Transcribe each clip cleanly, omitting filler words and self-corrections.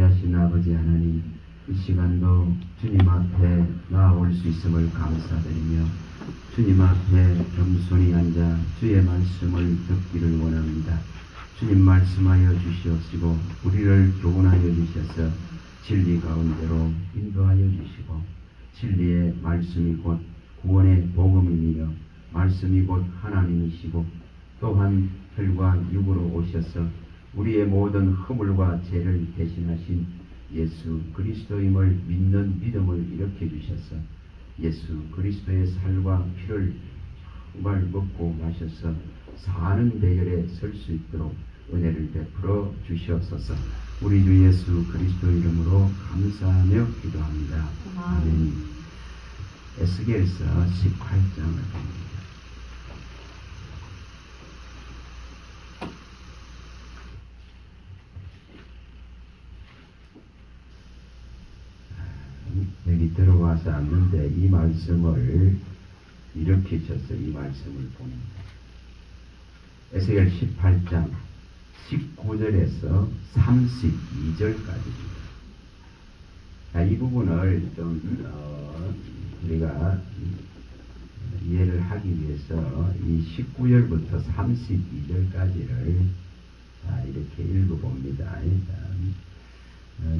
위대하신 아버지 하나님, 이 시간도 주님 앞에 나아올 수 있음을 감사드리며 주님 앞에 겸손히 앉아 주의 말씀을 듣기를 원합니다. 주님 말씀하여 주시옵시고 우리를 교훈하여 주셔서 진리 가운데로 인도하여 주시고 진리의 말씀이 곧 구원의 복음이며 말씀이 곧 하나님이시고 또한 혈과 육으로 오셔서 우리의 모든 허물과 죄를 대신하신 예수 그리스도임을 믿는 믿음을 일으켜 주셔서 예수 그리스도의 살과 피를 정말 먹고 마셔서 사는 대열에 설 수 있도록 은혜를 베풀어 주시옵소서. 우리 주 예수 그리스도 이름으로 감사하며 기도합니다. 아멘. 에스겔서 18장을 봅니다. 여기 들어와서 앉는데 이 말씀을 일으키셔서 이 말씀을 봅니다. 에스겔 18장 19절에서 32절까지입니다. 이 부분을 좀 우리가 이해를 하기 위해서 이 19절부터 32절까지를 이렇게 읽어봅니다.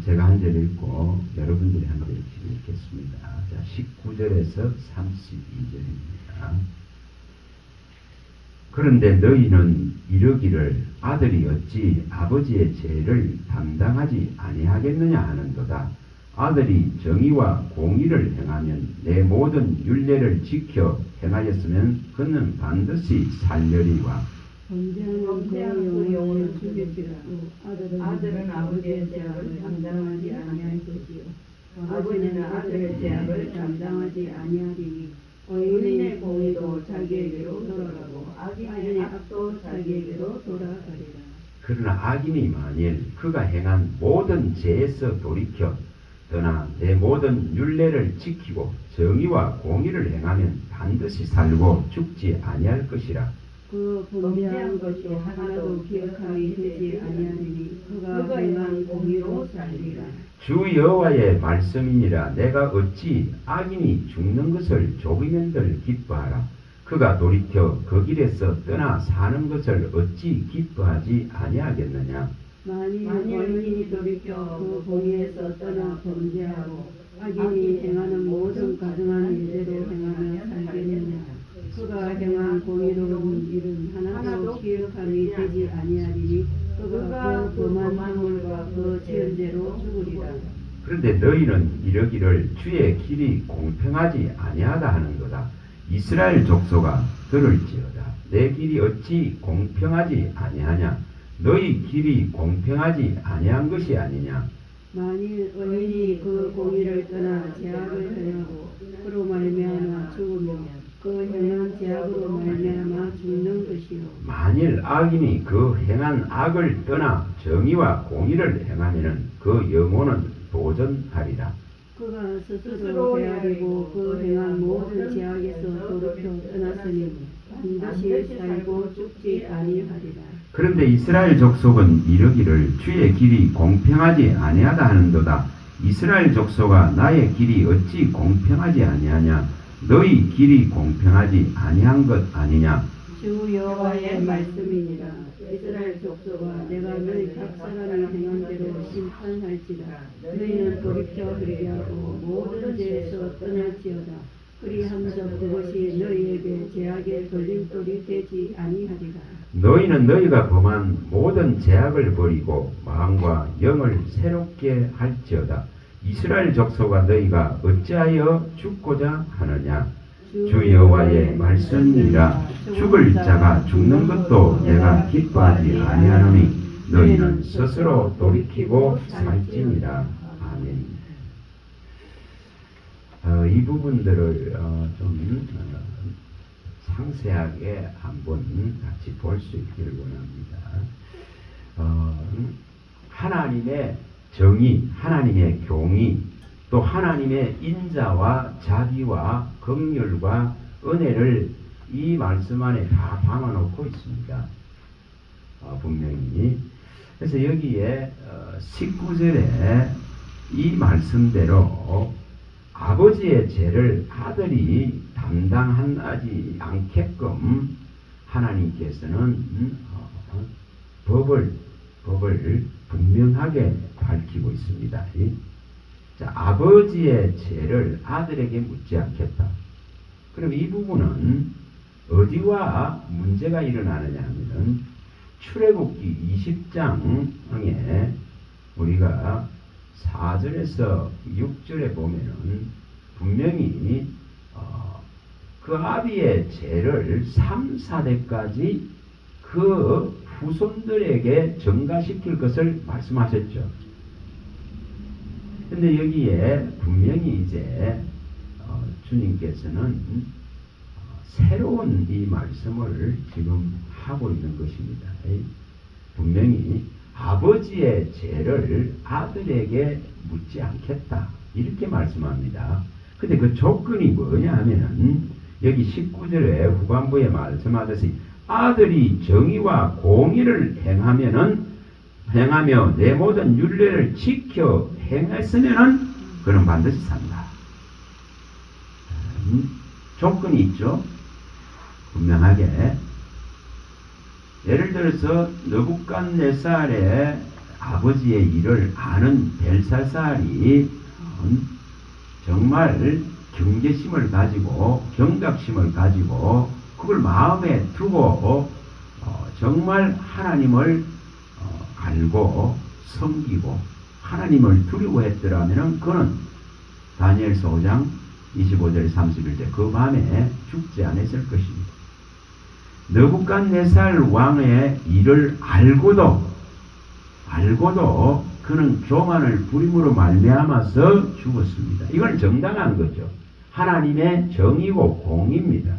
제가 한 절 읽고 여러분들이 한 절씩 읽겠습니다. 자, 19절에서 32절입니다. 그런데 너희는 이르기를 아들이 어찌 아버지의 죄를 담당하지 아니하겠느냐 하는도다. 아들이 정의와 공의를 행하면 내 모든 율례를 지켜 행하였으면 그는 반드시 살려리와 범죄하는 그 영혼을 죽일지라도 아들은 아버지의 죄악을 담당하지 아니할 것이요 아버지는 아들의 죄악을 담당하지 아니하리니 의인의 공의도 자기에게로 돌아가고 악인의 악도 자기에게로 돌아가리라. 그러나 악인이 만일 그가 행한 모든 죄에서 돌이켜 떠나 내 모든 율례를 지키고 정의와 공의를 행하면 반드시 살고 죽지 아니할 것이라. 그 범죄한 것이 하나도 기억함이 되지 아니하리니 그가 행한 공의로 살리라. 주 여호와의 말씀이니라. 내가 어찌 악인이 죽는 것을 조기면들 기뻐하라. 그가 돌이켜 그 길에서 떠나 사는 것을 어찌 기뻐하지 아니하겠느냐. 만일 의인이 돌이켜 그 공의에서 떠나 범죄하고 악인이 행하는 모든 가증한 일대로 행하며 살겠느냐. 그가 행한 공의로운 일은 하나도 기억함이 되지 아니하리니 그가 그 범한 허물과 그 지은 죄로 죽으리라. 그런데 너희는 이르기를 주의 길이 공평하지 아니하다 하는도다. 이스라엘 족속아 들을지어다. 내 길이 어찌 공평하지 아니하냐. 너희 길이 공평하지 아니한 것이 아니냐. 만일 의인이 그 공의를 떠나 죄악을 행하고 그로 말미암아 죽으면 그 행한 죄악으로 말미암아 죽는 것이요 만일 악인이 그 행한 악을 떠나 정의와 공의를 행하면은 그 영혼은 도전하리라. 그가 스스로 헤아리고 그 행한 모든 죄악에서 돌이켜 떠났으니 반드시 살고 죽지 아니하리라. 그런데 이스라엘 족속은 이르기를 주의 길이 공평하지 아니하다 하는도다. 이스라엘 족속아 나의 길이 어찌 공평하지 아니하냐. 너희 길이 공평하지 아니한 것 아니냐. 주 여호와의 말씀이니라. 이스라엘 족속아 내가 너희 각 사람이 행한 대로 심판할지라. 너희는 돌이켜 회개하고 모든 죄에서 떠날지어다. 그리함서 그것이 너희에게 죄악의 걸림돌이 되지 아니하리라. 너희는 너희가 범한 모든 죄악을 버리고 마음과 영을 새롭게 할지어다. 이스라엘 족속아 너희가 어찌하여 죽고자 하느냐. 주 여호와의 말씀이라. 죽을 자가 죽는 것도 내가 기뻐하지 아니하노니 너희는 스스로 돌이키고 살지니라. 아멘. 이 부분들을 좀 상세하게 한번 같이 볼 수 있기를 원합니다. 하나님의 정의, 하나님의 공의, 또 하나님의 인자와 자비와 긍휼과 은혜를 이 말씀 안에 다 담아놓고 있습니다. 분명히 그래서 여기에 19절에 이 말씀대로 아버지의 죄를 아들이 담당하지 않게끔 하나님께서는 법을 분명하게 밝히고 있습니다. 자, 아버지의 죄를 아들에게 묻지 않겠다. 그럼 이 부분은 어디와 문제가 일어나느냐 하면 출애굽기 20장에 우리가 4절에서 6절에 보면은 분명히 그 아비의 죄를 3, 4대까지 그 후손들에게 전가시킬 것을 말씀하셨죠. 근데 여기에 분명히 이제 주님께서는 새로운 이 말씀을 지금 하고 있는 것입니다. 분명히 아버지의 죄를 아들에게 묻지 않겠다 이렇게 말씀합니다. 근데 그 조건이 뭐냐 하면은 여기 19절에 후반부에 말씀하듯이 아들이 정의와 공의를 행하며 내 모든 율례를 지켜 행했으면은 그는 반드시 산다. 조건이 있죠. 분명하게. 예를 들어서 느부갓네살의 아버지의 일을 아는 벨사살이 정말 경계심을 가지고 경각심을 가지고 그걸 마음에 두고 정말 하나님을 알고 섬기고 하나님을 두려워했더라면 그는 다니엘서 5장 25절 31절 그 밤에 죽지 않았을 것입니다. 느부갓네살 왕의 일을 알고도 그는 교만을 부림으로 말미암아서 죽었습니다. 이건 정당한 거죠. 하나님의 정의고 공입니다.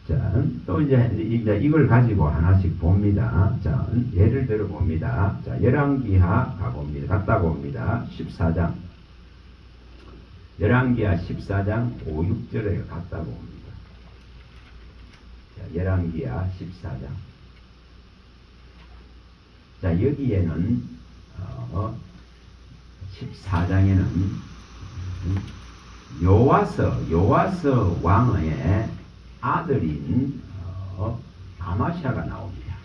자, 또 이제 이걸 가지고 하나씩 봅니다. 자, 예를 들어 봅니다. 자, 열왕기하 갔다 봅니다. 14장. 열왕기하 14장 5, 6절에 갔다 봅니다. 자, 열왕기하 14장. 자, 여기에는 14장에는 요아스 왕의 아들인 아마샤가 나옵니다.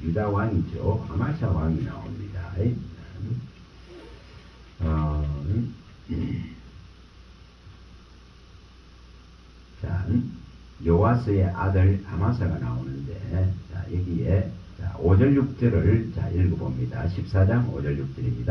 유다 왕이죠. 아마샤 왕이 나옵니다. 자, 요아스의 아들 아마사가 나오는데, 자, 여기에 5절 6절을 읽어봅니다. 14장 5절 6절입니다.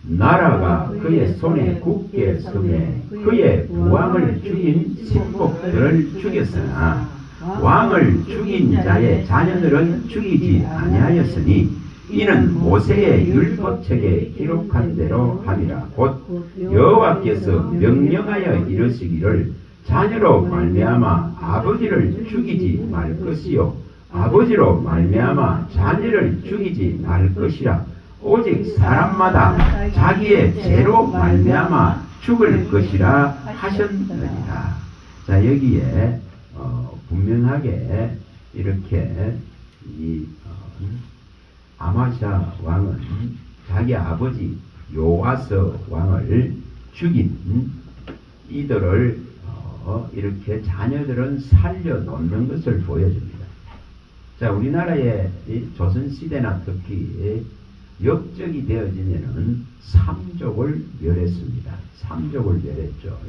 나라가 그의 손에 굳게 서매 그의 부왕을 죽인 신복들을 죽였으나 왕을 죽인 자의 자녀들은 죽이지 아니하였으니 이는 모세의 율법책에 기록한 대로 함이라. 곧 여호와께서 명령하여 이르시기를 자녀로 말미암아 아버지를 죽이지 말 것이요 아버지로 말미암아 자녀를 죽이지 말 것이라. 오직 사람마다 자기의 죄로 말미암아 죽을 것이라 하셨느니라. 자, 여기에 분명하게 이렇게 이 아마샤 왕은 자기 아버지 요아스 왕을 죽인 이들을 이렇게 자녀들은 살려놓는 것을 보여줍니다. 자, 우리나라의 조선시대나 특히 역적이 되어지면은 삼족을 멸했습니다. 삼족을 멸했죠.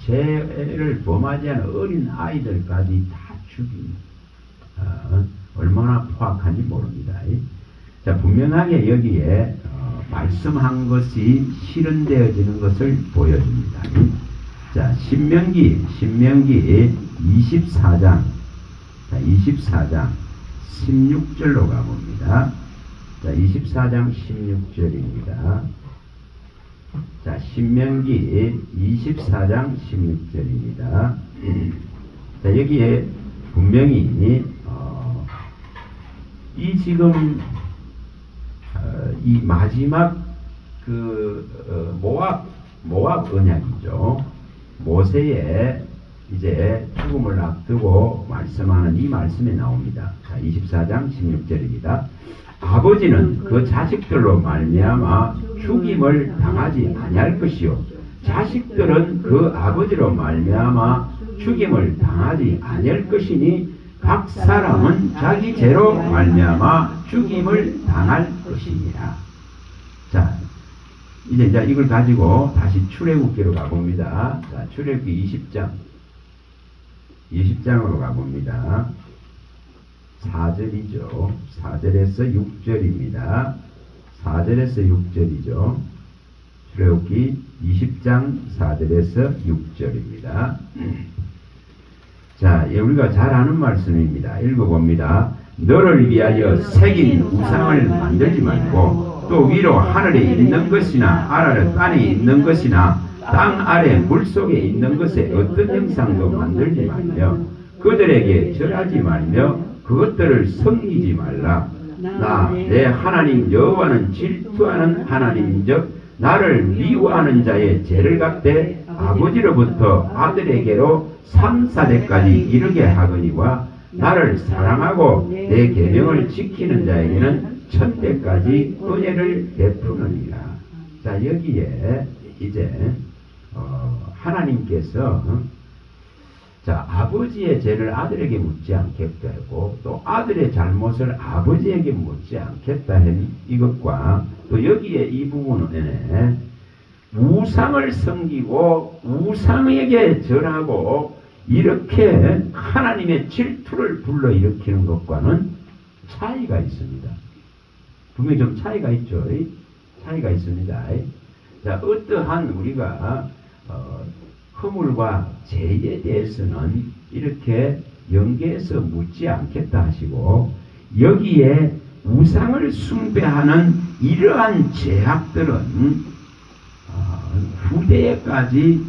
죄를 범하지 않은 어린 아이들까지 다 죽인 얼마나 포악한지 모릅니다. 자, 분명하게 여기에 말씀한 것이 실현되어지는 것을 보여줍니다. 자, 신명기 24장 16절로 가봅니다. 자, 24장 16절입니다. 자, 신명기 24장 16절입니다. 자, 여기에 분명히 이 지금 이 마지막 모압 언약이죠. 모세의 이제 죽음을 앞두고 말씀하는 이 말씀이 나옵니다. 자, 24장 16절입니다. 아버지는 그 자식들로 말미암아 죽임을 당하지 아니할 것이요 자식들은 그 아버지로 말미암아 죽임을 당하지 아니할 것이니 각 사람은 자기 죄로 말미암아 죽임을 당할 것이니라. 자, 이제 이걸 가지고 다시 출애굽기로 가봅니다. 자, 출애굽기 20장으로 가봅니다. 4절이죠. 4절에서 6절입니다. 4절에서 6절이죠. 출애굽기 20장 4절에서 6절입니다. 자, 우리가 잘 아는 말씀입니다. 읽어봅니다. 너를 위하여 새긴 우상을 만들지 말고 또 위로 하늘에 있는 것이나 아래 땅에 있는 것이나 땅 아래 물속에 있는 것에 어떤 형상도 만들지 말며 그들에게 절하지 말며 그것들을 섬기지 말라. 나 내 하나님 여호와는 질투하는 하나님인즉 나를 미워하는 자의 죄를 갚되 아버지로부터 아들에게로 3, 4대까지 이르게 하거니와 나를 사랑하고 내 계명을 지키는 자에게는 1000대까지 은혜를 베푸느니라. 자, 여기에 이제 하나님께서 자, 아버지의 죄를 아들에게 묻지 않겠다 하고 또 아들의 잘못을 아버지에게 묻지 않겠다 한 이것과 또 여기에 이 부분에 우상을 섬기고 우상에게 절하고 이렇게 하나님의 질투를 불러일으키는 것과는 차이가 있습니다. 분명히 좀 차이가 있죠. 차이가 있습니다. 자, 어떠한 우리가 허물과 죄에 대해서는 이렇게 연계해서 묻지 않겠다 하시고 여기에 우상을 숭배하는 이러한 죄악들은 후대에까지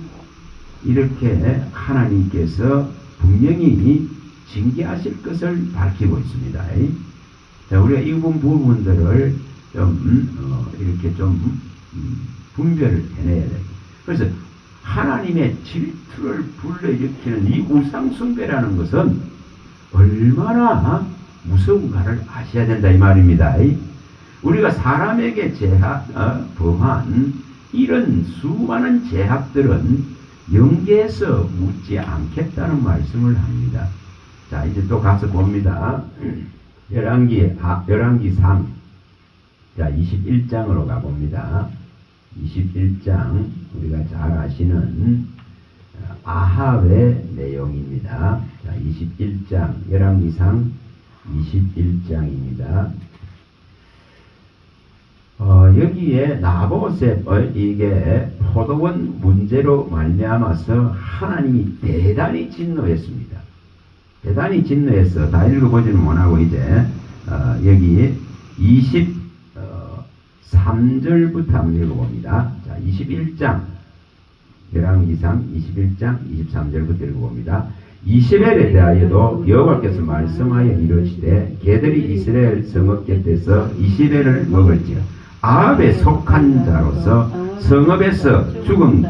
이렇게 하나님께서 분명히 징계하실 것을 밝히고 있습니다. 자, 우리가 이 부분들을 좀 이렇게 좀 분별을 해내야 돼요. 그래서 하나님의 질투를 불러일으키는 이 우상숭배라는 것은 얼마나 무서운가를 아셔야 된다 이 말입니다. 우리가 사람에게 범한 이런 수많은 죄악들은 연계해서 묻지 않겠다는 말씀을 합니다. 자, 이제 또 가서 봅니다. 열왕기상 자 21장으로 가봅니다. 21장 우리가 잘 아시는 아합의 내용입니다. 자, 21장 열왕기상 21장입니다. 여기에 나봇의 이게 포도원 문제로 말미암아서 하나님이 대단히 진노했습니다. 대단히 진노해서 다 읽어보지는 못하고 이제 여기 23절부터 한번 읽어봅니다. 자, 21장 열왕기상 21장 23절부터 읽어봅니다. 이세벨에 대하여도 여호와께서 말씀하여 이르시되 개들이 이스라엘 성읍 곁에서 이세벨을 먹을지라. 아합에 속한 자로서 성읍에서 죽은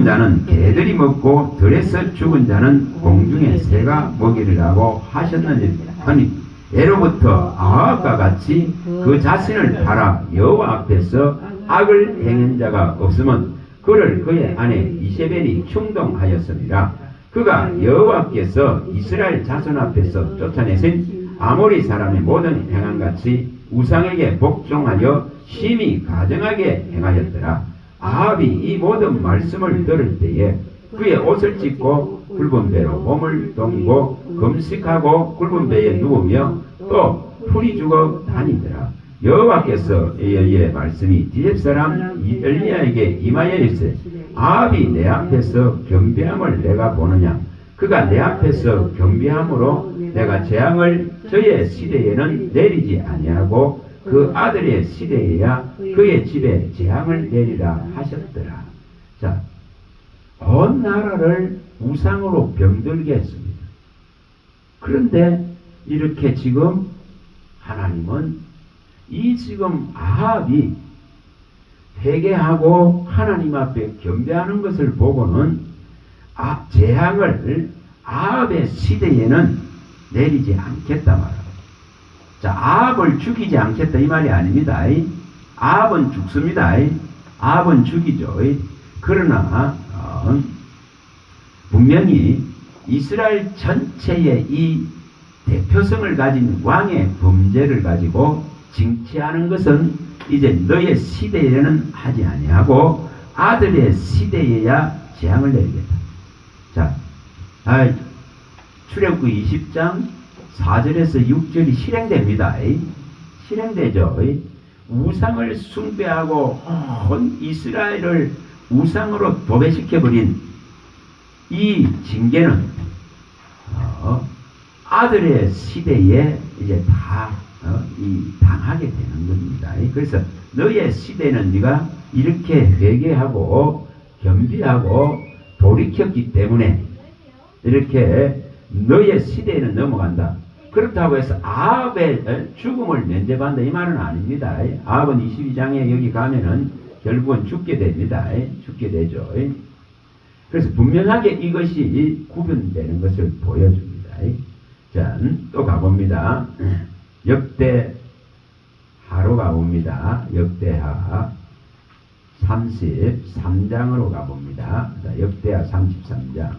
자는 개들이 먹고 들에서 죽은 자는 공중의 새가 먹이리라고 하셨느니 예로부터 아합과 같이 그 자신을 팔아 여호와 앞에서 악을 행한 자가 없으면 그를 그의 아내 이세벨이 충동하였습니다. 그가 여호와께서 이스라엘 자손 앞에서 쫓아내신 아모리 사람의 모든 행함같이 우상에게 복종하여 심히 가증하게 행하였더라. 아합이 이 모든 말씀을 들을 때에 그의 옷을 찢고 굵은 배로 몸을 동이고 금식하고 굵은 배에 누우며 또 풀이 죽어 다니더라. 여호와께서 이의 말씀이 디셉 사람 엘리야에게 임하여 이르시되 아합이 내 앞에서 겸비함을 내가 보느냐. 그가 내 앞에서 겸비함으로 내가 재앙을 저의 시대에는 내리지 아니하고 그 아들의 시대에야 그의 집에 재앙을 내리라 하셨더라. 자, 온 나라를 우상으로 병들게 했습니다. 그런데 이렇게 지금 하나님은 이 지금 아합이 회개하고 하나님 앞에 겸비하는 것을 보고는 재앙을 아합의 시대에는 내리지 않겠다 말하고 자, 아합을 죽이지 않겠다 이 말이 아닙니다. 아합은 죽습니다. 아합은 죽이죠. 그러나 분명히 이스라엘 전체의 이 대표성을 가진 왕의 범죄를 가지고 징치하는 것은 이제 너의 시대에는 하지 아니하고 아들의 시대에야 재앙을 내리겠다. 자, 출애굽기 20장 4절에서 6절이 실행됩니다. 실행되죠. 우상을 숭배하고 온 이스라엘을 우상으로 도배시켜버린 이 징계는 아들의 시대에 이제 다 당하게 되는 겁니다. 그래서 너의 시대는 네가 이렇게 회개하고 겸비하고 돌이켰기 때문에 이렇게 너의 시대에는 넘어간다. 그렇다고 해서 아합의 죽음을 면제받는다 이 말은 아닙니다. 아합은 22장에 여기 가면은 결국은 죽게 됩니다. 죽게 되죠. 그래서 분명하게 이것이 구분되는 것을 보여줍니다. 자, 또 가봅니다. 역대하로 가봅니다. 역대하 33장으로 가봅니다. 자, 역대하 33장.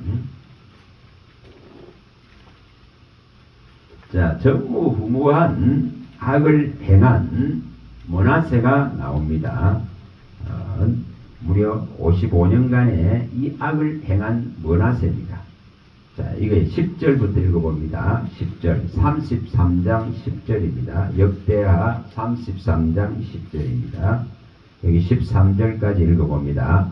자, 전무후무한 악을 행한 므낫세가 나옵니다. 무려 55년간의 이 악을 행한 므낫세입니다. 자, 이게 10절부터 읽어봅니다. 10절, 33장 10절입니다. 역대하 33장 10절입니다. 여기 13절까지 읽어봅니다.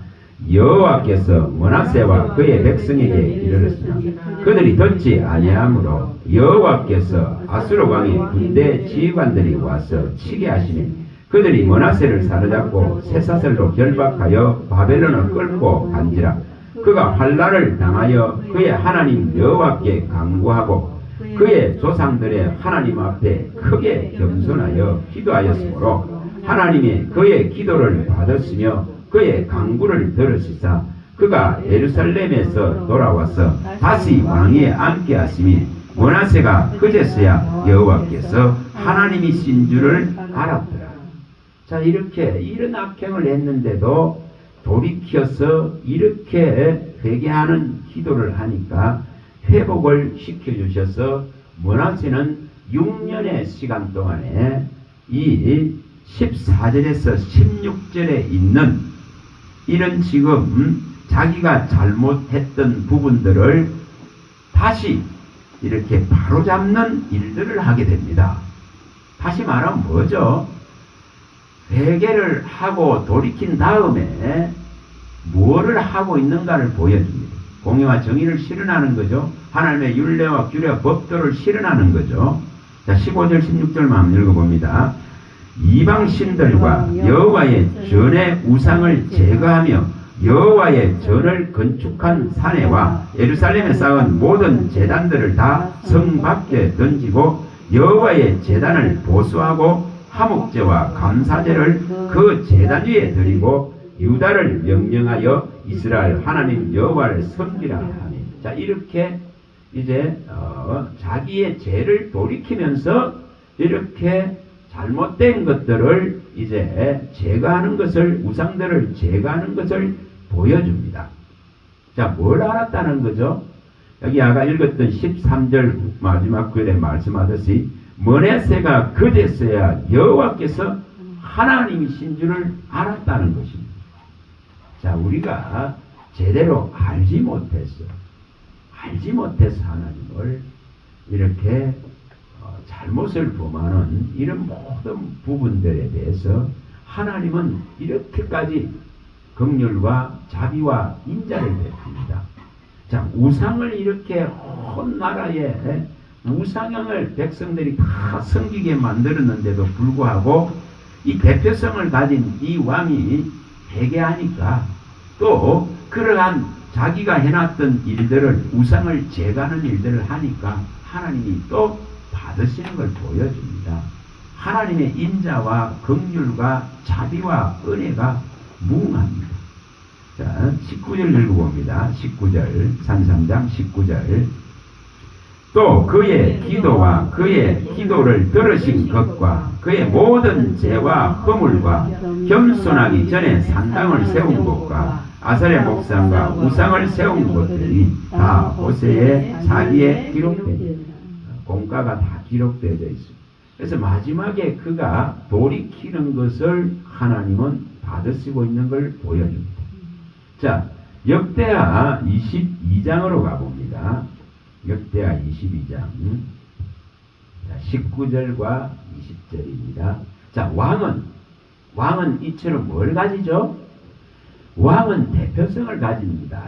여호와께서 므낫세와 그의 백성에게 이르렀으나 그들이 듣지 아니하므로 여호와께서 아수르 왕의 군대 지휘관들이 와서 치게 하시니 그들이 므낫세를 사로잡고 쇠사슬로 결박하여 바벨론을 끌고 간지라. 그가 환난을 당하여 그의 하나님 여호와께 간구하고 그의 조상들의 하나님 앞에 크게 겸손하여 기도하였으므로 하나님이 그의 기도를 받았으며 그의 간구를 들으시사 그가 예루살렘에서 돌아와서 다시 왕위에 앉게 하시니 므낫세가 그제서야 여호와께서 하나님이신 줄을 알았더라. 자, 이렇게 이런 악행을 했는데도 돌이켜서 이렇게 회개하는 기도를 하니까 회복을 시켜주셔서 므낫세는 6년의 시간 동안에 이 14절에서 16절에 있는 이런 지금 자기가 잘못했던 부분들을 다시 이렇게 바로잡는 일들을 하게 됩니다. 다시 말하면 뭐죠? 회개를 하고 돌이킨 다음에 무엇을 하고 있는가를 보여줍니다. 공의와 정의를 실현하는 거죠. 하나님의 율례와 규례와 법도를 실현하는 거죠. 자, 15절 16절만 한번 읽어봅니다. 이방 신들과 여호와의 전의 우상을 제거하며 여호와의 전을 건축한 사내와 예루살렘에 쌓은 모든 제단들을 다 성 밖에 던지고 여호와의 제단을 보수하고 화목제와 감사제를 그 제단 위에 드리고 유다를 명령하여 이스라엘 하나님 여호와를 섬기라 하니. 자, 이렇게 이제 자기의 죄를 돌이키면서 이렇게 잘못된 것들을 이제 제거하는 것을, 우상들을 제거하는 것을 보여줍니다. 자, 뭘 알았다는 거죠? 여기 아까 읽었던 13절 마지막 글에 말씀하듯이 므낫세가 그제서야 여호와께서 하나님이신 줄을 알았다는 것입니다. 자, 우리가 제대로 알지 못해서 하나님을 이렇게 잘못을 범하는 이런 모든 부분들에 대해서 하나님은 이렇게까지 긍휼과 자비와 인자를 베풉니다. 자, 우상을 이렇게 온 나라에 우상형을 백성들이 다 섬기게 만들었는데도 불구하고 이 대표성을 가진 이 왕이 회개하니까 또 그러한 자기가 해놨던 일들을, 우상을 제거하는 일들을 하니까 하나님이 또 받으시는 걸 보여줍니다. 하나님의 인자와 긍휼과 자비와 은혜가 무궁합니다. 자, 19절 읽어봅니다. 19절, 33장 19절. 또 그의 기도와 그의 기도를 들으신 것과 그의 모든 죄와 허물과 겸손하기 전에 산당을 세운 것과 아살의 목상과 우상을 세운 것들이 다 호세의 사기에 기록되어 있습니다. 공과가 다 기록되어 있습니다. 그래서 마지막에 그가 돌이키는 것을 하나님은 받으시고 있는 걸 보여줍니다. 자, 역대하 22장으로 가봅니다. 역대하 22장 19절과 20절입니다. 자, 왕은 이처럼 뭘 가지죠? 왕은 대표성을 가집니다.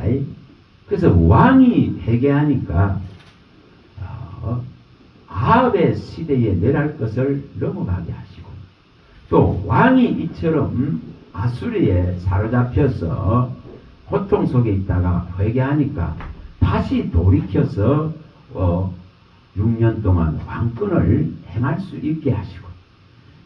그래서 왕이 회개하니까 아합의 시대에 멸할 것을 넘어가게 하시고, 또 왕이 이처럼 아수리에 사로잡혀서 고통 속에 있다가 회개하니까 다시 돌이켜서 6년 동안 왕권을 행할 수 있게 하시고,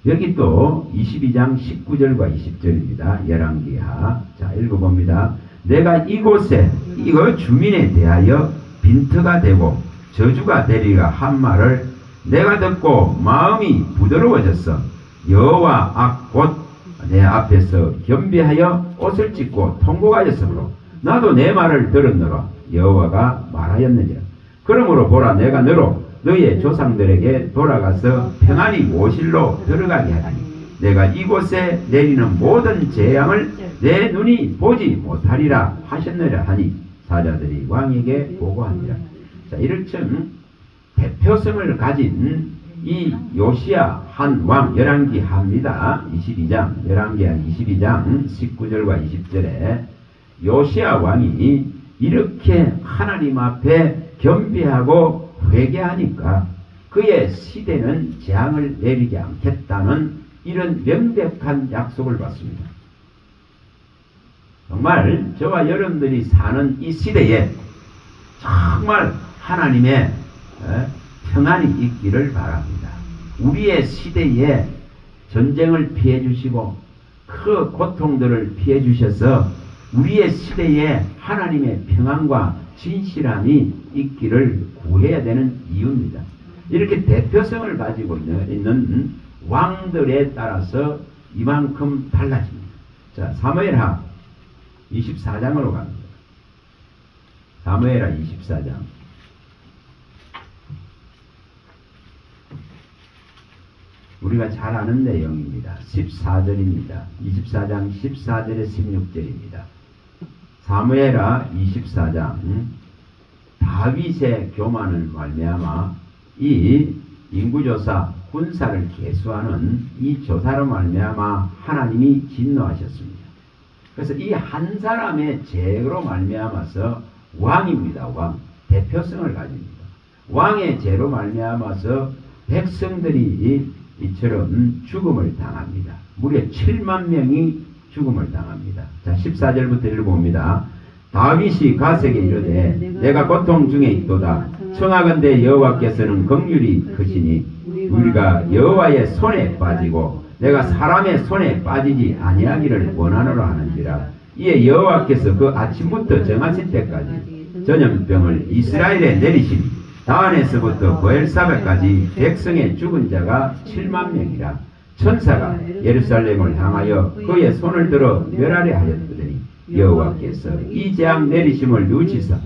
여기 또 22장 19절과 20절입니다. 열왕기하. 자, 읽어봅니다. 내가 이곳에 이거 주민에 대하여 빈터가 되고 저주가 되리라 한 말을 내가 듣고 마음이 부드러워졌어. 여호와 곧 내 앞에서 겸비하여 옷을 찢고 통곡하였으므로 나도 내 말을 들었노라. 여호와가 말하였느니라. 그러므로 보라, 내가 너의 조상들에게 돌아가서 평안히 모실로 들어가게 하리니 내가 이곳에 내리는 모든 재앙을 내 눈이 보지 못하리라 하셨느라 하니 사자들이 왕에게 보고하니라. 자, 이를쯤 대표성을 가진 이 요시야 한 왕, 열왕기하입니다. 22장, 열왕기하 22장 19절과 20절에 요시야 왕이 이렇게 하나님 앞에 겸비하고 회개하니까 그의 시대는 재앙을 내리지 않겠다는 이런 명백한 약속을 받습니다. 정말 저와 여러분들이 사는 이 시대에 정말 하나님의 평안이 있기를 바랍니다. 우리의 시대에 전쟁을 피해 주시고 그 고통들을 피해 주셔서 우리의 시대에 하나님의 평안과 진실함이 있기를 구해야 되는 이유입니다. 이렇게 대표성을 가지고 있는 왕들에 따라서 이만큼 달라집니다. 자, 사무엘하 24장으로 갑니다. 사무엘하 24장. 우리가 잘 아는 내용입니다. 14절입니다. 24장 14절에 16절입니다. 사무엘하 24장 다윗의 교만을 말미암아 이 인구조사 군사를 계수하는 이 조사로 말미암아 하나님이 진노하셨습니다. 그래서 이 한 사람의 죄로 말미암아서 왕입니다. 왕. 대표성을 가집니다. 왕의 죄로 말미암아서 백성들이 이처럼 죽음을 당합니다. 무려 7만 명이 죽음을 당합니다. 자, 14절부터 읽어봅니다. 다윗이 가세게 이르되 내가 고통 중에 있도다. 청하건대 여호와께서는 긍휼이 크시니 우리가 여호와의 손에 빠지고 내가 사람의 손에 빠지지 아니하기를 원하노라 하는지라. 이에 여호와께서 그 아침부터 정하실 때까지 전염병을 이스라엘에 내리시니 다안에서부터 브엘사베까지 백성의 죽은 자가 7만 명이라. 천사가 예루살렘을 향하여 그의 손을 들어 멸하려 하였더니 여호와께서 이 재앙 내리심을 누치사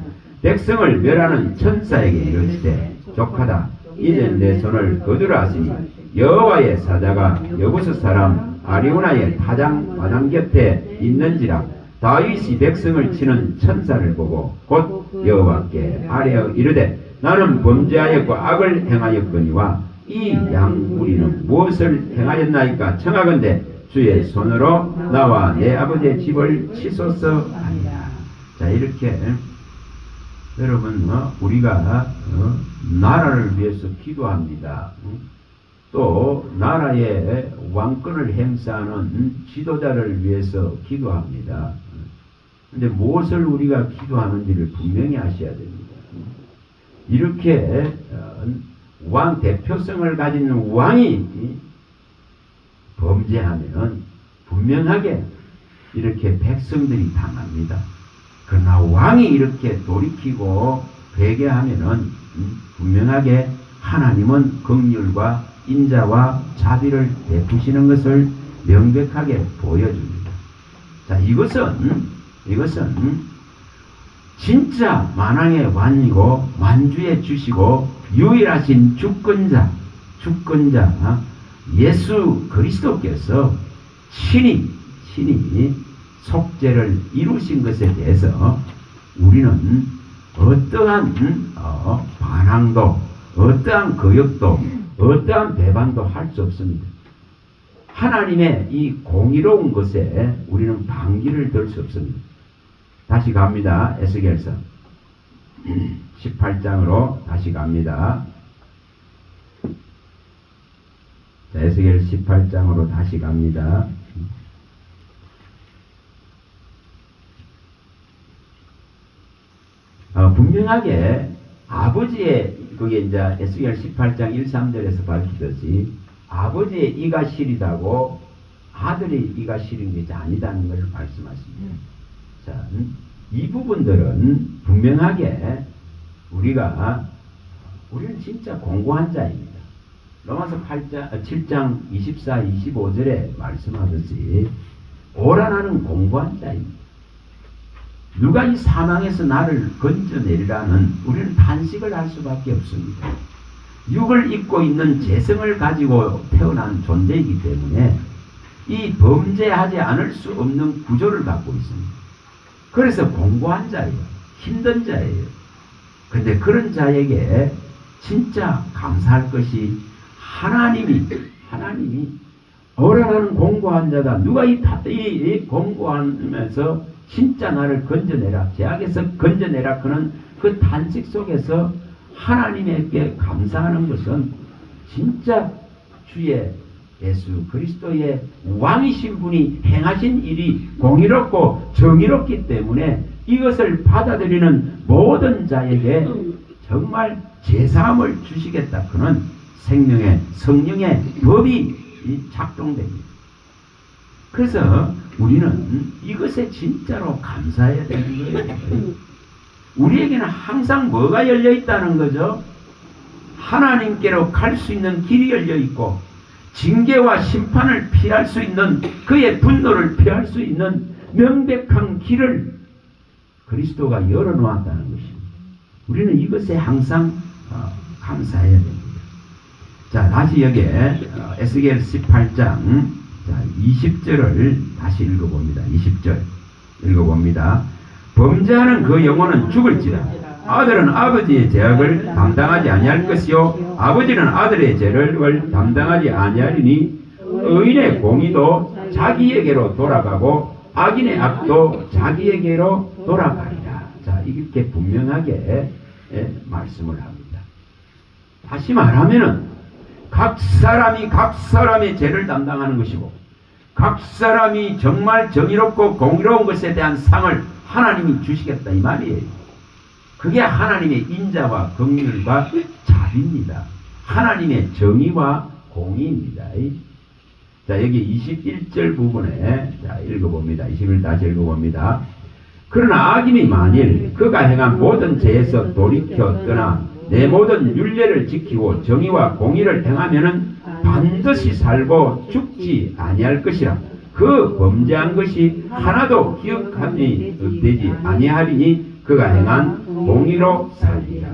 백성을 멸하는 천사에게 이르시되 족하다. 이젠 내 손을 거두라 하시니 여호와의 사자가 여부스 사람 아리우나의 타장 마당 곁에 있는지라. 다윗이 백성을 치는 천사를 보고 곧 여호와께 아뢰어 이르되 나는 범죄하였고 악을 행하였거니와 이 양무리는 무엇을 행하였나이까. 청하건대 주의 손으로 나와 내 아버지의 집을 치소서 하니라. 자, 이렇게 여러분 우리가 나라를 위해서 기도합니다. 또 나라의 왕권을 행사하는 지도자를 위해서 기도합니다. 근데 무엇을 우리가 기도하는지를 분명히 아셔야 됩니다. 이렇게 왕 대표성을 가진 왕이 범죄하면 분명하게 이렇게 백성들이 당합니다. 그러나 왕이 이렇게 돌이키고 회개하면은 분명하게 하나님은 긍휼과 인자와 자비를 베푸시는 것을 명백하게 보여줍니다. 자, 이것은 진짜 만왕의 왕이고 만주의 주시고 유일하신 주권자 예수 그리스도께서 친히 속죄를 이루신 것에 대해서 우리는 어떠한 반항도, 어떠한 거역도, 어떠한 배반도 할 수 없습니다. 하나님의 이 공의로운 것에 우리는 반기를 들 수 없습니다. 다시 갑니다. 에스겔서 18장으로 다시 갑니다. 자, 에스겔 18장으로 다시 갑니다. 분명하게 아버지의, 그게 이제 에스겔 18장 1, 3절에서 밝히듯이 아버지의 이가 시리다고 아들의 이가 시린 것이 아니다는 것을 말씀하십니다. 자, 이 부분들은 분명하게 우리는 진짜 공고한 자입니다. 로마서 7장 24, 25절에 말씀하듯이 오라 나는 공고한 자입니다. 누가 이 사망에서 나를 건져내리라는 우리는 탄식을 할 수밖에 없습니다. 육을 입고 있는 재성을 가지고 태어난 존재이기 때문에 이 범죄하지 않을 수 없는 구조를 갖고 있습니다. 그래서 공고한 자예요. 힘든 자예요. 근데 그런 자에게 진짜 감사할 것이 하나님이 어라나는 공고한 자다. 누가 이 공고하면서 진짜 나를 건져내라, 죄악에서 건져내라 그는 그 탄식 속에서 하나님에게 감사하는 것은 진짜 주의 예수 그리스도의 왕이신 분이 행하신 일이 공의롭고 정의롭기 때문에 이것을 받아들이는 모든 자에게 정말 제사함을 주시겠다. 그는 생명의 성령의 법이 작동됩니다. 그래서 우리는 이것에 진짜로 감사해야 되는 거예요. 우리에게는 항상 뭐가 열려 있다는 거죠? 하나님께로 갈 수 있는 길이 열려 있고 징계와 심판을 피할 수 있는, 그의 분노를 피할 수 있는 명백한 길을 그리스도가 열어놓았다는 것입니다. 우리는 이것에 항상 감사해야 됩니다. 자, 다시 여기에 에스겔 18장 20절을 다시 읽어봅니다. 20절 읽어봅니다. 범죄하는 그 영혼은 죽을지라. 아들은 아버지의 죄악을 담당하지 아니할 것이요 아버지는 아들의 죄를 담당하지 아니하리니 의인의 공의도 자기에게로 돌아가고 악인의 악도 자기에게로 돌아가리라. 자, 이렇게 분명하게 말씀을 합니다. 다시 말하면은 각 사람이 각 사람의 죄를 담당하는 것이고 각 사람이 정말 정의롭고 공의로운 것에 대한 상을 하나님이 주시겠다 이 말이에요. 그게 하나님의 인자와 긍휼과 자비입니다. 하나님의 정의와 공의입니다. 자, 여기 21절 부분에 자, 읽어봅니다. 21절 다시 읽어봅니다. 그러나 악인이 만일 그가 행한 모든 죄에서 돌이켜 떠나 내 모든 율례를 지키고 정의와 공의를 행하면은 반드시 살고 죽지 아니할 것이라. 그 범죄한 것이 하나도 기억함이 되지 아니하리니 그가 행한 공의로 살리라.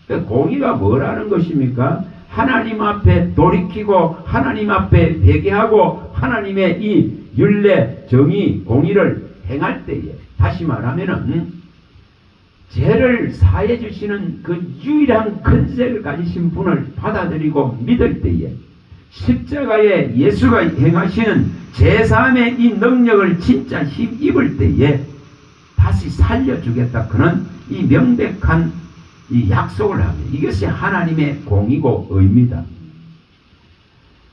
그러니까 공의가 뭐라는 것입니까? 하나님 앞에 돌이키고 하나님 앞에 회개하고 하나님의 이 율례, 정의, 공의를 행할 때에, 다시 말하면은 죄를 사해 주시는 그 유일한 근세를 가지신 분을 받아들이고 믿을 때에 십자가에 예수가 행하시는 제사함의 이 능력을 진짜 힘입을 때에 다시 살려주겠다. 그는 이 명백한 이 약속을 합니다. 이것이 하나님의 공이고 의입니다.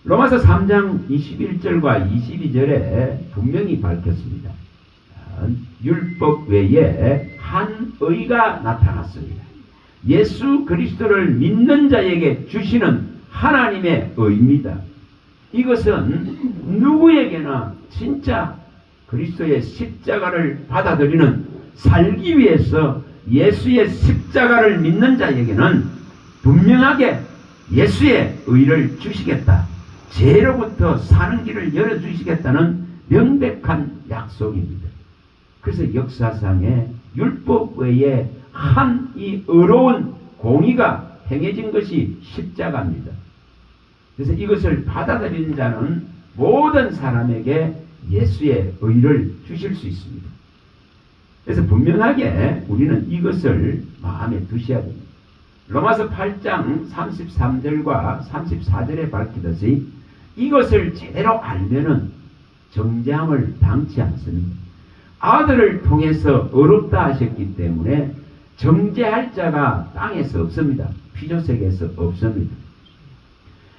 로마서 3장 21절과 22절에 분명히 밝혔습니다. 율법 외에 한 의가 나타났습니다. 예수 그리스도를 믿는 자에게 주시는 하나님의 의입니다. 이것은 누구에게나 진짜 그리스도의 십자가를 받아들이는, 살기 위해서 예수의 십자가를 믿는 자에게는 분명하게 예수의 의를 주시겠다, 죄로부터 사는 길을 열어주시겠다는 명백한 약속입니다. 그래서 역사상에 율법 외에 한 이 어려운 공의가 행해진 것이 십자가입니다. 그래서 이것을 받아들이는 자는 모든 사람에게 예수의 의를 주실 수 있습니다. 그래서 분명하게 우리는 이것을 마음에 두셔야 됩니다. 로마서 8장 33절과 34절에 밝히듯이 이것을 제대로 알면은 정죄함을 당치 않습니다. 아들을 통해서 어렵다 하셨기 때문에 정죄할 자가 땅에서 없습니다. 피조세계에서 없습니다.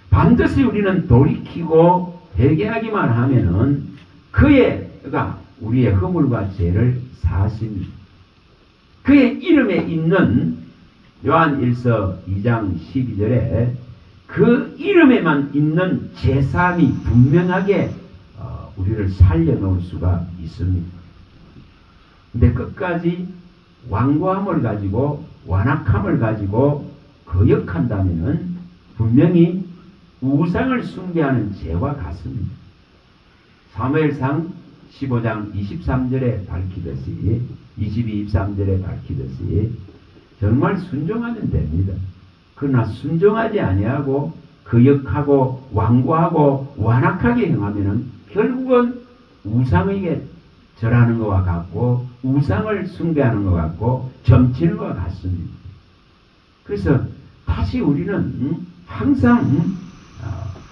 반드시 우리는 돌이키고 회개하기만 하면은 그가 우리의 허물과 죄를 사하십니다. 그의 이름에 있는 요한 1서 2장 12절에 그 이름에만 있는 제사함이 분명하게 우리를 살려놓을 수가 있습니다. 근데 끝까지 완고함을 가지고 완악함을 가지고 거역한다면은 분명히 우상을 숭배하는 죄와 같습니다. 사무엘상 15장 23절에 밝히듯이 22, 23절에 밝히듯이 정말 순종하면 됩니다. 그러나 순종하지 아니하고 거역하고 완고하고 완악하게 행하면은 결국은 우상에게 절하는 것과 같고 우상을 숭배하는 것 같고 점치는 것과 같습니다. 그래서 다시 우리는 항상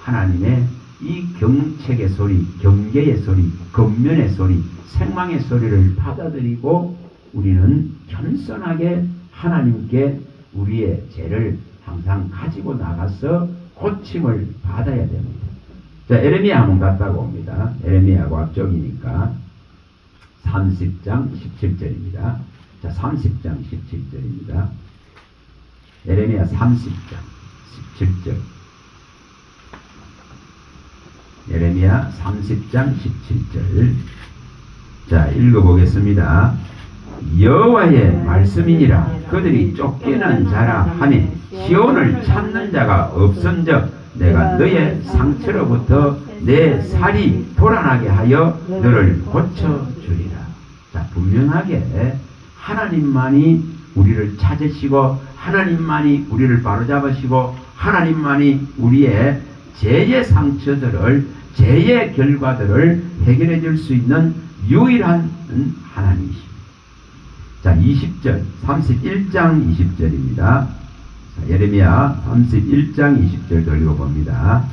하나님의 이 경책의 소리, 경계의 소리, 권면의 소리, 생망의 소리를 받아들이고 우리는 겸손하게 하나님께 우리의 죄를 항상 가지고 나가서 고침을 받아야 됩니다. 자, 에레미야 한번 갔다가 옵니다. 에레미야하고 앞쪽이니까 30장 17절입니다. 자, 30장 17절입니다. 에레미야 30장 17절. 에레미야 30장 17절. 자, 읽어보겠습니다. 여호와의 말씀이니라. 그들이 쫓겨난 자라 하니 시온을 찾는 자가 없은즉 내가 너의 상처로부터 내 살이 돌아나게 하여 너를 고쳐주리라. 자, 분명하게 하나님만이 우리를 찾으시고 하나님만이 우리를 바로잡으시고 하나님만이 우리의 죄의 상처들을, 죄의 결과들을 해결해 줄 수 있는 유일한 하나님이십니다. 자, 20절, 31장 20절입니다. 예레미야 31장 20절 읽어봅니다.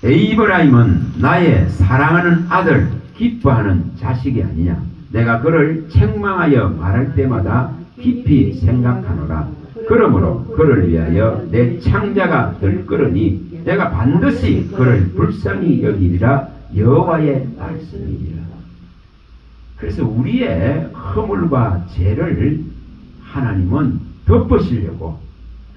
에이브라임은 나의 사랑하는 아들, 기뻐하는 자식이 아니냐. 내가 그를 책망하여 말할 때마다 깊이 생각하노라. 그러므로 그를 위하여 내 창자가 들끓으니 내가 반드시 그를 불쌍히 여기리라. 여호와의 말씀이니라. 그래서 우리의 허물과 죄를 하나님은 덮으시려고,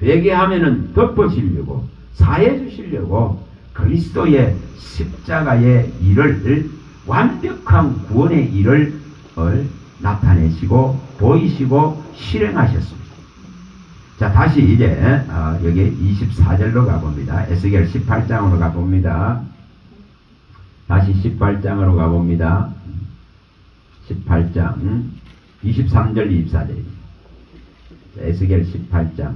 회개하면은 덮으시려고, 사해 주시려고 그리스도의 십자가의 일을, 완벽한 구원의 일을 나타내시고 보이시고 실행하셨습니다. 자, 다시 이제 여기 24절로 가봅니다. 에스겔 18장으로 가봅니다. 다시 18장으로 가봅니다. 18장 23절 24절입니다. 에스겔 18장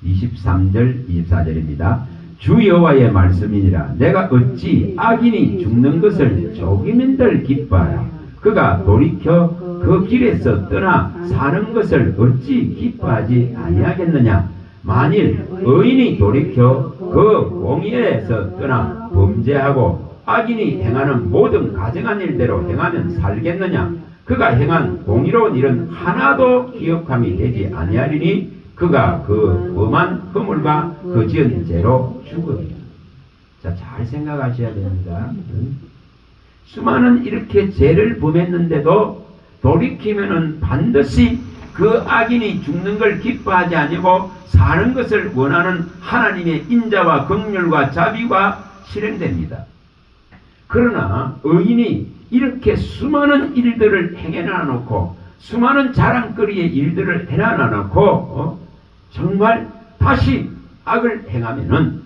23절 24절입니다. 주 여호와의 말씀이니라. 내가 어찌 악인이 죽는 것을 조기민들 기뻐하라. 그가 돌이켜 그 길에서 떠나 사는 것을 어찌 기뻐하지 아니하겠느냐. 만일 의인이 돌이켜 그 공의에서 떠나 범죄하고 악인이 행하는 모든 가증한 일대로 행하면 살겠느냐. 그가 행한 공의로운 일은 하나도 기억함이 되지 아니하리니 그가 그 엄한 허물과 그 지은 죄로 죽으리라. 자, 잘 생각하셔야 됩니다. 수많은 이렇게 죄를 범했는데도 돌이키면은 반드시 그 악인이 죽는 걸 기뻐하지 아니고 사는 것을 원하는 하나님의 인자와 긍휼과 자비가 실행됩니다. 그러나 의인이 이렇게 수많은 일들을 행해놔 놓고 수많은 자랑거리의 일들을 해놔놓고 정말 다시 악을 행하면은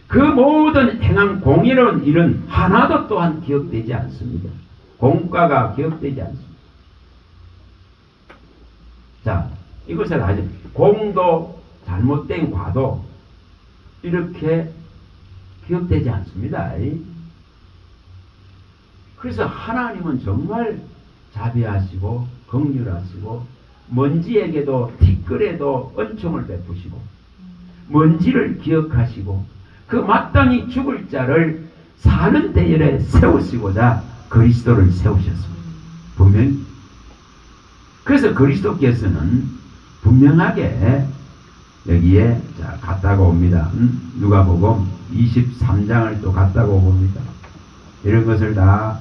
그 모든 행한 공의로운 일은 하나도 또한 기억되지 않습니다. 공과가 기억되지 않습니다. 자, 이것을 아주 공도 잘못된 과도 이렇게 기억되지 않습니다. 그래서 하나님은 정말 자비하시고 긍휼하시고 먼지에게도 티끌에도 은총을 베푸시고 먼지를 기억하시고 그 마땅히 죽을 자를 사는 대열에 세우시고자 그리스도를 세우셨습니다. 분명히. 그래서 그리스도께서는 분명하게 여기에 갔다가 옵니다. 누가복음 23장을 또 갔다가 옵니다. 이런 것을 다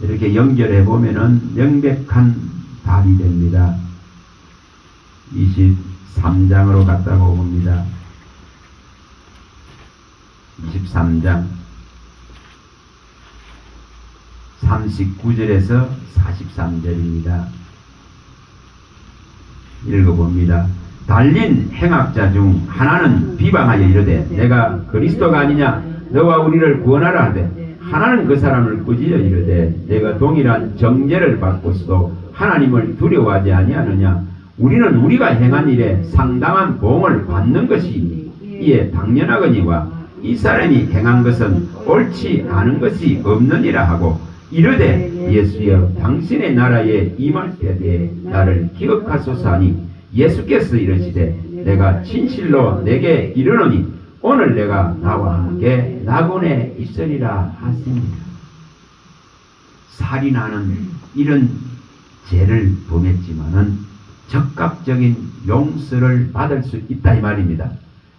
이렇게 연결해 보면은 명백한 답이 됩니다. 23장으로 갔다가 옵니다. 23장 39절에서 43절입니다. 읽어봅니다. 달린 행악자 중 하나는 비방하여 이르되 내가 그리스도가 아니냐 너와 우리를 구원하라 하되 하나는 그 사람을 꾸짖어 이르되 내가 동일한 정죄를 받고서도 하나님을 두려워하지 아니하느냐 우리는 우리가 행한 일에 상당한 보응을 받는 것이 이에 당연하거니와 이 사람이 행한 것은 옳지 않은 것이 없느니라 하고 이르되 예수여 당신의 나라에 임할 때에 나를 기억하소서 하니 예수께서 이르시되 내가 진실로 내게 이르노니 오늘 내가 나와 함께 낙원에 있으리라 하십니다. 살인하는 이런 죄를 범했지만은 적극적인 용서를 받을 수 있다 이 말입니다.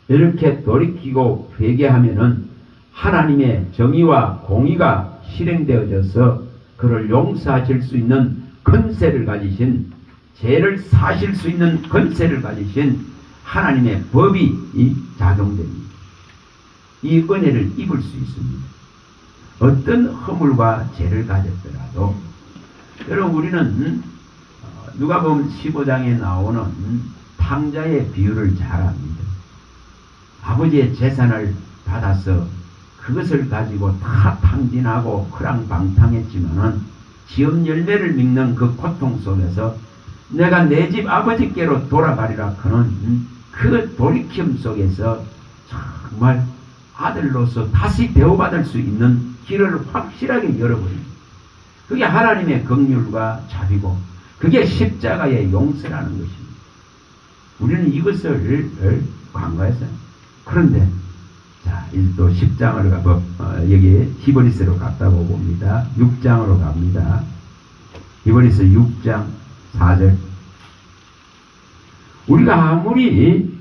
이렇게 돌이키고 회개하면은 하나님의 정의와 공의가 실행되어져서 그를 용서하실 수 있는 권세를 가지신 죄를 사실 수 있는 권세를 가지신 하나님의 법이 작용됩니다. 이 은혜를 입을 수 있습니다. 어떤 허물과 죄를 가졌더라도 여러분 우리는 누가복음 15장에 나오는 탕자의 비유를 잘 압니다. 아버지의 재산을 받아서 그것을 가지고 다 탕진하고 허랑방탕했지만은 지음 열매를 믿는 그 고통 속에서 내가 내 집 아버지께로 돌아가리라 하는 그 돌이킴 속에서 정말 아들로서 다시 대우받을 수 있는 길을 확실하게 열어버립니다. 그게 하나님의 긍휼과 자비고 그게 십자가의 용서라는 것입니다. 우리는 이것을 간과했어요. 그런데 자, 이제 또 10장으로 가고 여기 히브리서로 갔다 오고 봅니다. 6장으로 갑니다. 히브리서 6장 4절. 우리가 아무리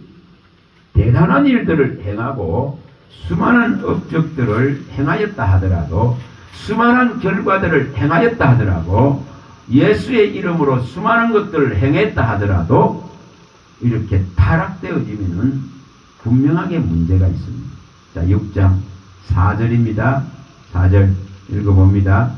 대단한 일들을 행하고 수많은 업적들을 행하였다 하더라도 수많은 결과들을 행하였다 하더라도 예수의 이름으로 수많은 것들을 행했다 하더라도 이렇게 타락되어지면은 분명하게 문제가 있습니다. 자, 6장 4절입니다. 4절 읽어봅니다.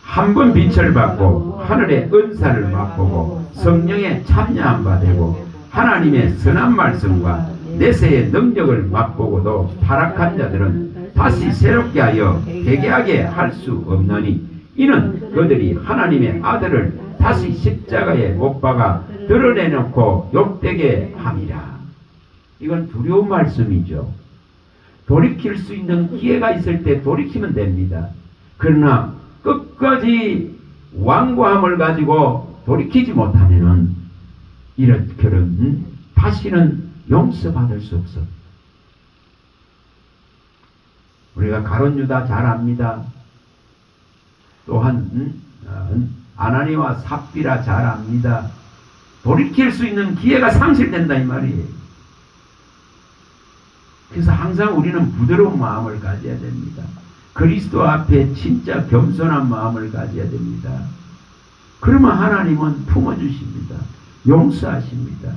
한 번 빛을 받고 하늘의 은사를 맛보고 성령에 참여한 바 되고 하나님의 선한 말씀과 내세의 능력을 맛보고도 타락한 자들은 다시 새롭게 하여 회개하게 할 수 없느니 이는 그들이 하나님의 아들을 다시 십자가에 못 박아 드러내놓고 욕되게 함이라. 이건 두려운 말씀이죠. 돌이킬 수 있는 기회가 있을 때 돌이키면 됩니다. 그러나 끝까지 완고함을 가지고 돌이키지 못하면은 이런 그런 다시는 용서받을 수 없어. 우리가 가룟 유다 잘 압니다. 또한 아나니와 삽비라 잘 압니다. 돌이킬 수 있는 기회가 상실된다 이 말이에요. 그래서 항상 우리는 부드러운 마음을 가져야 됩니다. 그리스도 앞에 진짜 겸손한 마음을 가져야 됩니다. 그러면 하나님은 품어주십니다. 용서하십니다.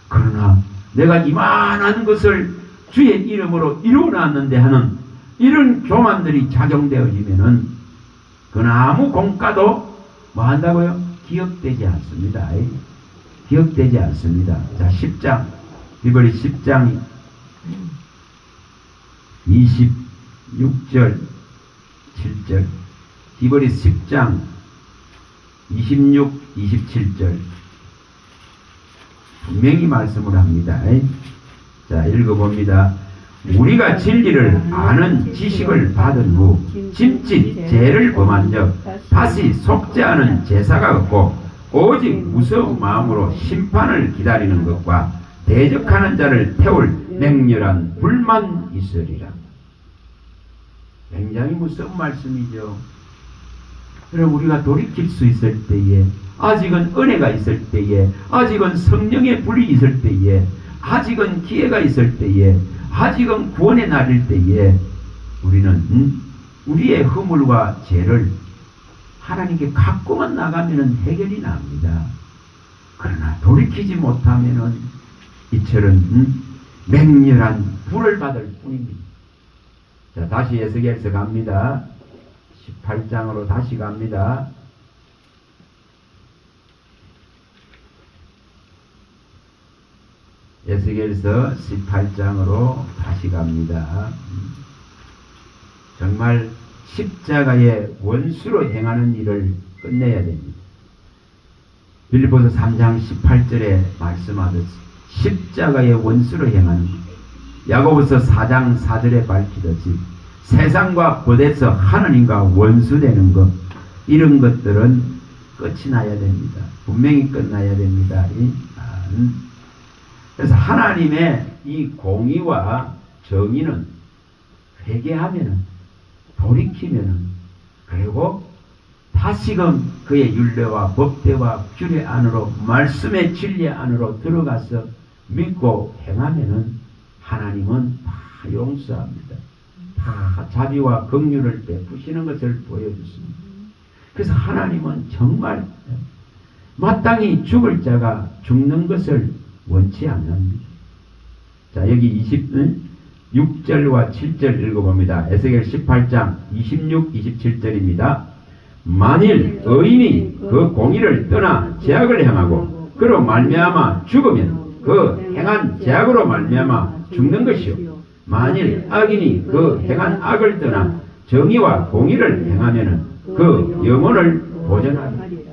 그러나 내가 이만한 것을 주의 이름으로 이루어놨는데 하는 이런 교만들이 작용되어지면은 그건 아무 공과도 뭐 한다고요? 기억되지 않습니다. 기억되지 않습니다. 자, 10장, 히브리 10장 26절, 7절, 히브리 10장 26, 27절 분명히 말씀을 합니다. 자, 읽어봅니다. 우리가 진리를 아는 지식을 받은 후 짐짓 죄를 범한 적 다시 속죄하는 제사가 없고 오직 무서운 마음으로 심판을 기다리는 것과 대적하는 자를 태울 맹렬한 불만 있으리라. 굉장히 무서운 말씀이죠. 그럼 우리가 돌이킬 수 있을 때에, 아직은 은혜가 있을 때에, 아직은 성령의 불이 있을 때에, 아직은 기회가 있을 때에, 아직은 구원의 날일 때에 우리는 우리의 허물과 죄를 하나님께 갖고만 나가면 해결이 납니다. 그러나 돌이키지 못하면 이처럼 맹렬한 불을 받을 뿐입니다. 자, 다시 에스겔서 갑니다. 18장으로 다시 갑니다. 에스겔서 18장으로 다시 갑니다. 정말 십자가의 원수로 행하는 일을 끝내야 됩니다. 빌립보서 3장 18절에 말씀하듯이 십자가의 원수로 행하는 것. 야고보서 4장 4절에 밝히듯이 세상과 곧에서 하나님과 원수되는 것, 이런 것들은 끝이 나야 됩니다. 분명히 끝나야 됩니다. 그래서 하나님의 이 공의와 정의는 회개하면은, 돌이키면은, 그리고 다시금 그의 율례와 법대와 규례 안으로, 말씀의 진리 안으로 들어가서 믿고 행하면은 하나님은 다 용서합니다. 다 자비와 긍휼을 베푸시는 것을 보여주십니다. 그래서 하나님은 정말 마땅히 죽을 자가 죽는 것을 원치 않습니다. 자, 여기 26절과 7절 읽어봅니다. 에스겔 18장 26, 27절입니다. 만일 의인이 그 공의를 떠나 죄악을 행하고 그로 말미암아 죽으면 그 행한 죄악으로 말미암아 죽는 것이요, 만일 악인이 그 행한 악을 떠나 정의와 공의를 행하면은 그 영혼을 보전하리라.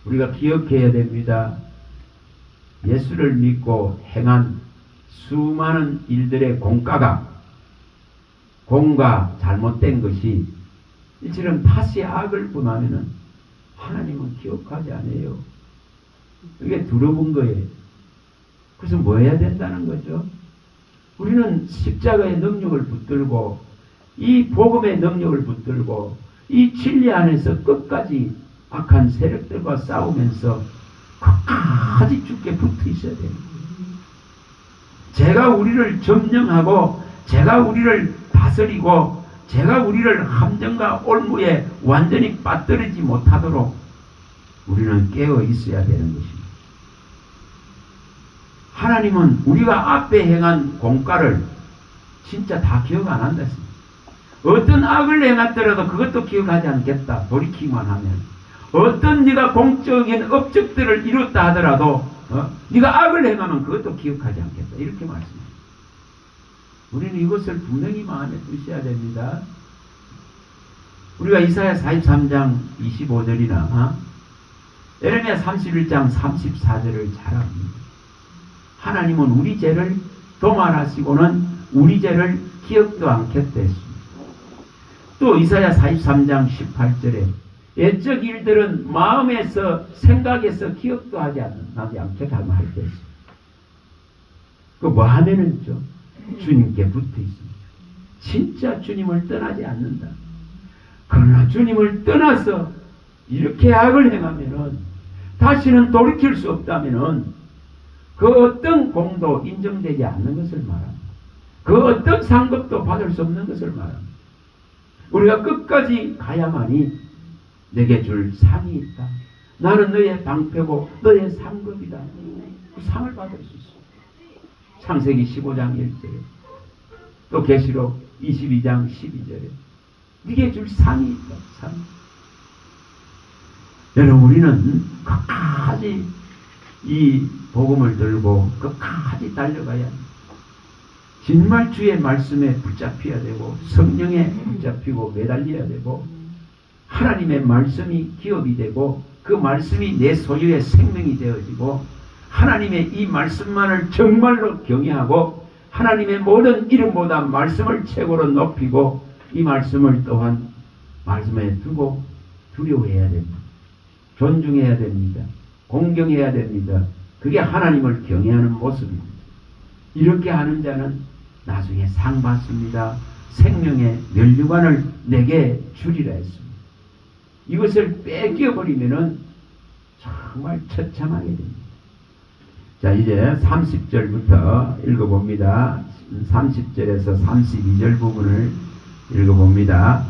우리가 기억해야 됩니다. 예수를 믿고 행한 수많은 일들의 공과 잘못된 것이 이처럼 다시 악을 범하면은 하나님은 기억하지 않아요. 이게 두려운 거예요. 그래서 뭐 해야 된다는 거죠? 우리는 십자가의 능력을 붙들고, 이 복음의 능력을 붙들고, 이 진리 안에서 끝까지 악한 세력들과 싸우면서 끝까지 죽게 붙어 있어야 됩니다. 제가 우리를 점령하고, 제가 우리를 다스리고, 제가 우리를 함정과 올무에 완전히 빠뜨리지 못하도록 우리는 깨어 있어야 되는 것입니다. 하나님은 우리가 앞에 행한 공과를 진짜 다 기억 안 한다 했습니다. 어떤 악을 행했더라도 그것도 기억하지 않겠다. 돌이키기만 하면. 어떤 네가 공적인 업적들을 이뤘다 하더라도 네가 악을 행하면 그것도 기억하지 않겠다. 이렇게 말씀합니다. 우리는 이것을 분명히 마음에 두셔야 됩니다. 우리가 이사야 43장 25절이나 에레미야 31장 34절을 잘 압니다. 하나님은 우리 죄를 도말하시고는 우리 죄를 기억도 않겠다 했습니다. 또 이사야 43장 18절에 옛적 일들은 마음에서, 생각에서 기억도 하지 않겠다 할 때 있습니다. 그 뭐 하면은죠? 주님께 붙어 있습니다. 진짜 주님을 떠나지 않는다. 그러나 주님을 떠나서 이렇게 악을 행하면은, 다시는 돌이킬 수 없다면은 그 어떤 공도 인정되지 않는 것을 말합니다. 그 어떤 상급도 받을 수 없는 것을 말합니다. 우리가 끝까지 가야만이 내게 줄 상이 있다. 나는 너의 방패고 너의 상급이다. 그 상을 받을 수 있어. 창세기 15장 1절에, 또 계시록 22장 12절에 네게 줄 상이 있다. 상. 여러분, 우리는 끝까지 이 복음을 들고 끝까지 달려가야 합니다. 정말 주의 말씀에 붙잡혀야 되고 성령에 붙잡히고 매달려야 되고 하나님의 말씀이 기업이 되고 그 말씀이 내 소유의 생명이 되어지고 하나님의 이 말씀만을 정말로 경외하고 하나님의 모든 이름보다 말씀을 최고로 높이고 이 말씀을 또한 말씀에 두고 두려워해야 됩니다. 존중해야 됩니다. 공경해야 됩니다. 그게 하나님을 경외하는 모습입니다. 이렇게 하는 자는 나중에 상 받습니다. 생명의 면류관을 내게 주리라 했습니다. 이것을 뺏겨버리면은 정말 처참하게 됩니다. 자, 이제 30절부터 읽어봅니다. 30절에서 32절 부분을 읽어봅니다.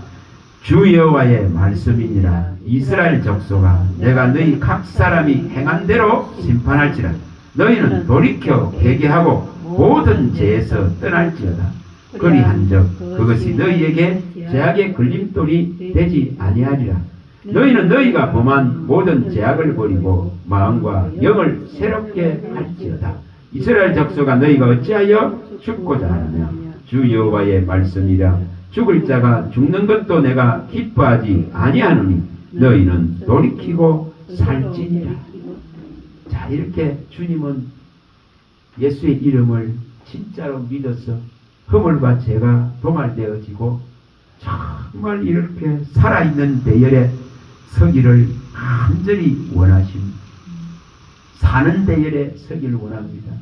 주 여호와의 말씀이니라. 이스라엘 족속아, 내가 너희 각 사람이 행한 대로 심판할지라. 너희는 돌이켜 회개하고 모든 죄에서 떠날지어다. 그리한즉 그것이 너희에게 죄악의 걸림돌이 되지 아니하리라. 너희는 너희가 범한 모든 죄악을 버리고 마음과 영을 새롭게 할지어다. 이스라엘 족속아, 너희가 어찌하여 죽고자 하느냐. 주 여호와의 말씀이라. 죽을 자가 죽는 것도 내가 기뻐하지 아니하노니 너희는 돌이키고 살지니라. 자, 이렇게 주님은 예수의 이름을 진짜로 믿어서 허물과 죄가 도말되어지고 정말 이렇게 살아있는 대열에 서기를 간절히 원하십니다. 사는 대열에 서기를 원합니다.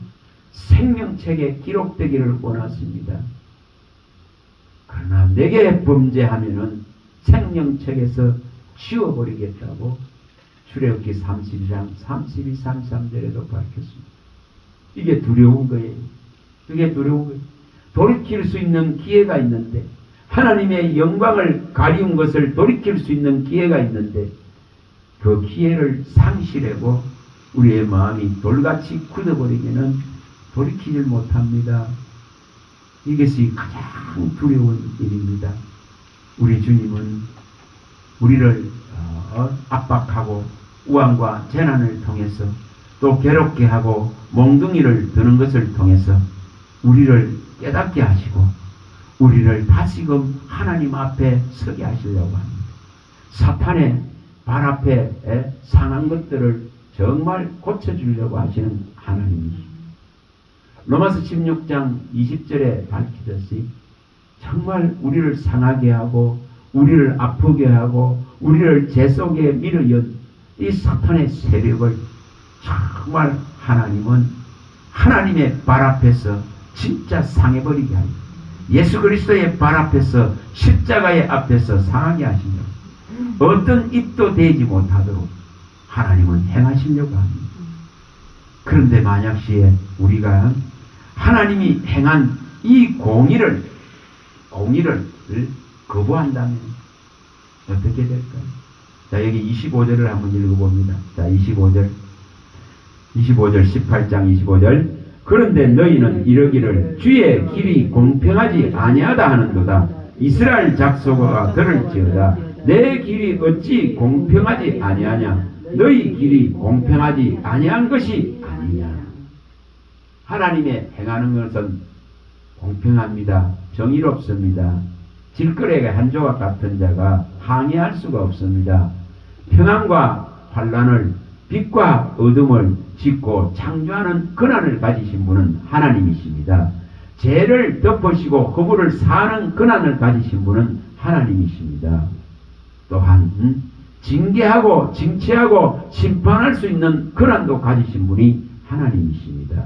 생명책에 기록되기를 원하십니다. 그러나 내게 범죄하면은 생명책에서 지워버리겠다고 출애굽기 32장 32, 33절에도 밝혔습니다. 이게 두려운 거예요. 그게 두려운 거예요. 돌이킬 수 있는 기회가 있는데, 하나님의 영광을 가리운 것을 돌이킬 수 있는 기회가 있는데 그 기회를 상실하고 우리의 마음이 돌같이 굳어버리면은 돌이키질 못합니다. 이것이 가장 두려운 일입니다. 우리 주님은 우리를 압박하고 우환과 재난을 통해서 또 괴롭게 하고 몽둥이를 드는 것을 통해서 우리를 깨닫게 하시고 우리를 다시금 하나님 앞에 서게 하시려고 합니다. 사탄의 발 앞에 상한 것들을 정말 고쳐주려고 하시는 하나님입니다. 로마서 16장 20절에 밝히듯이 정말 우리를 상하게 하고 우리를 아프게 하고 우리를 죄 속에 밀어연 이 사탄의 세력을 정말 하나님은 하나님의 발 앞에서 진짜 상해버리게 합니다. 예수 그리스도의 발 앞에서 십자가의 앞에서 상하게 하시며 어떤 입도 대지 못하도록 하나님은 행하시려고 합니다. 그런데 만약 시에 우리가 하나님이 행한 이 공의를 거부한다면 어떻게 될까요? 자, 여기 25절을 한번 읽어봅니다. 자, 25절 18장 25절. 그런데 너희는 이러기를 주의 길이 공평하지 아니하다 하는도다. 이스라엘 족속아 들을지어다. 내 길이 어찌 공평하지 아니하냐. 너희 길이 공평하지 아니한 것이 아니냐. 하나님의 행하는 것은 공평합니다. 정의롭습니다. 질거래의 한 조각 같은 자가 항의할 수가 없습니다. 평안과 환난을 빛과 어둠을 짓고 창조하는 권한을 가지신 분은 하나님이십니다. 죄를 덮으시고 허물을 사하는 권한을 가지신 분은 하나님이십니다. 또한 징계하고 징치하고 심판할 수 있는 권한도 가지신 분이 하나님이십니다.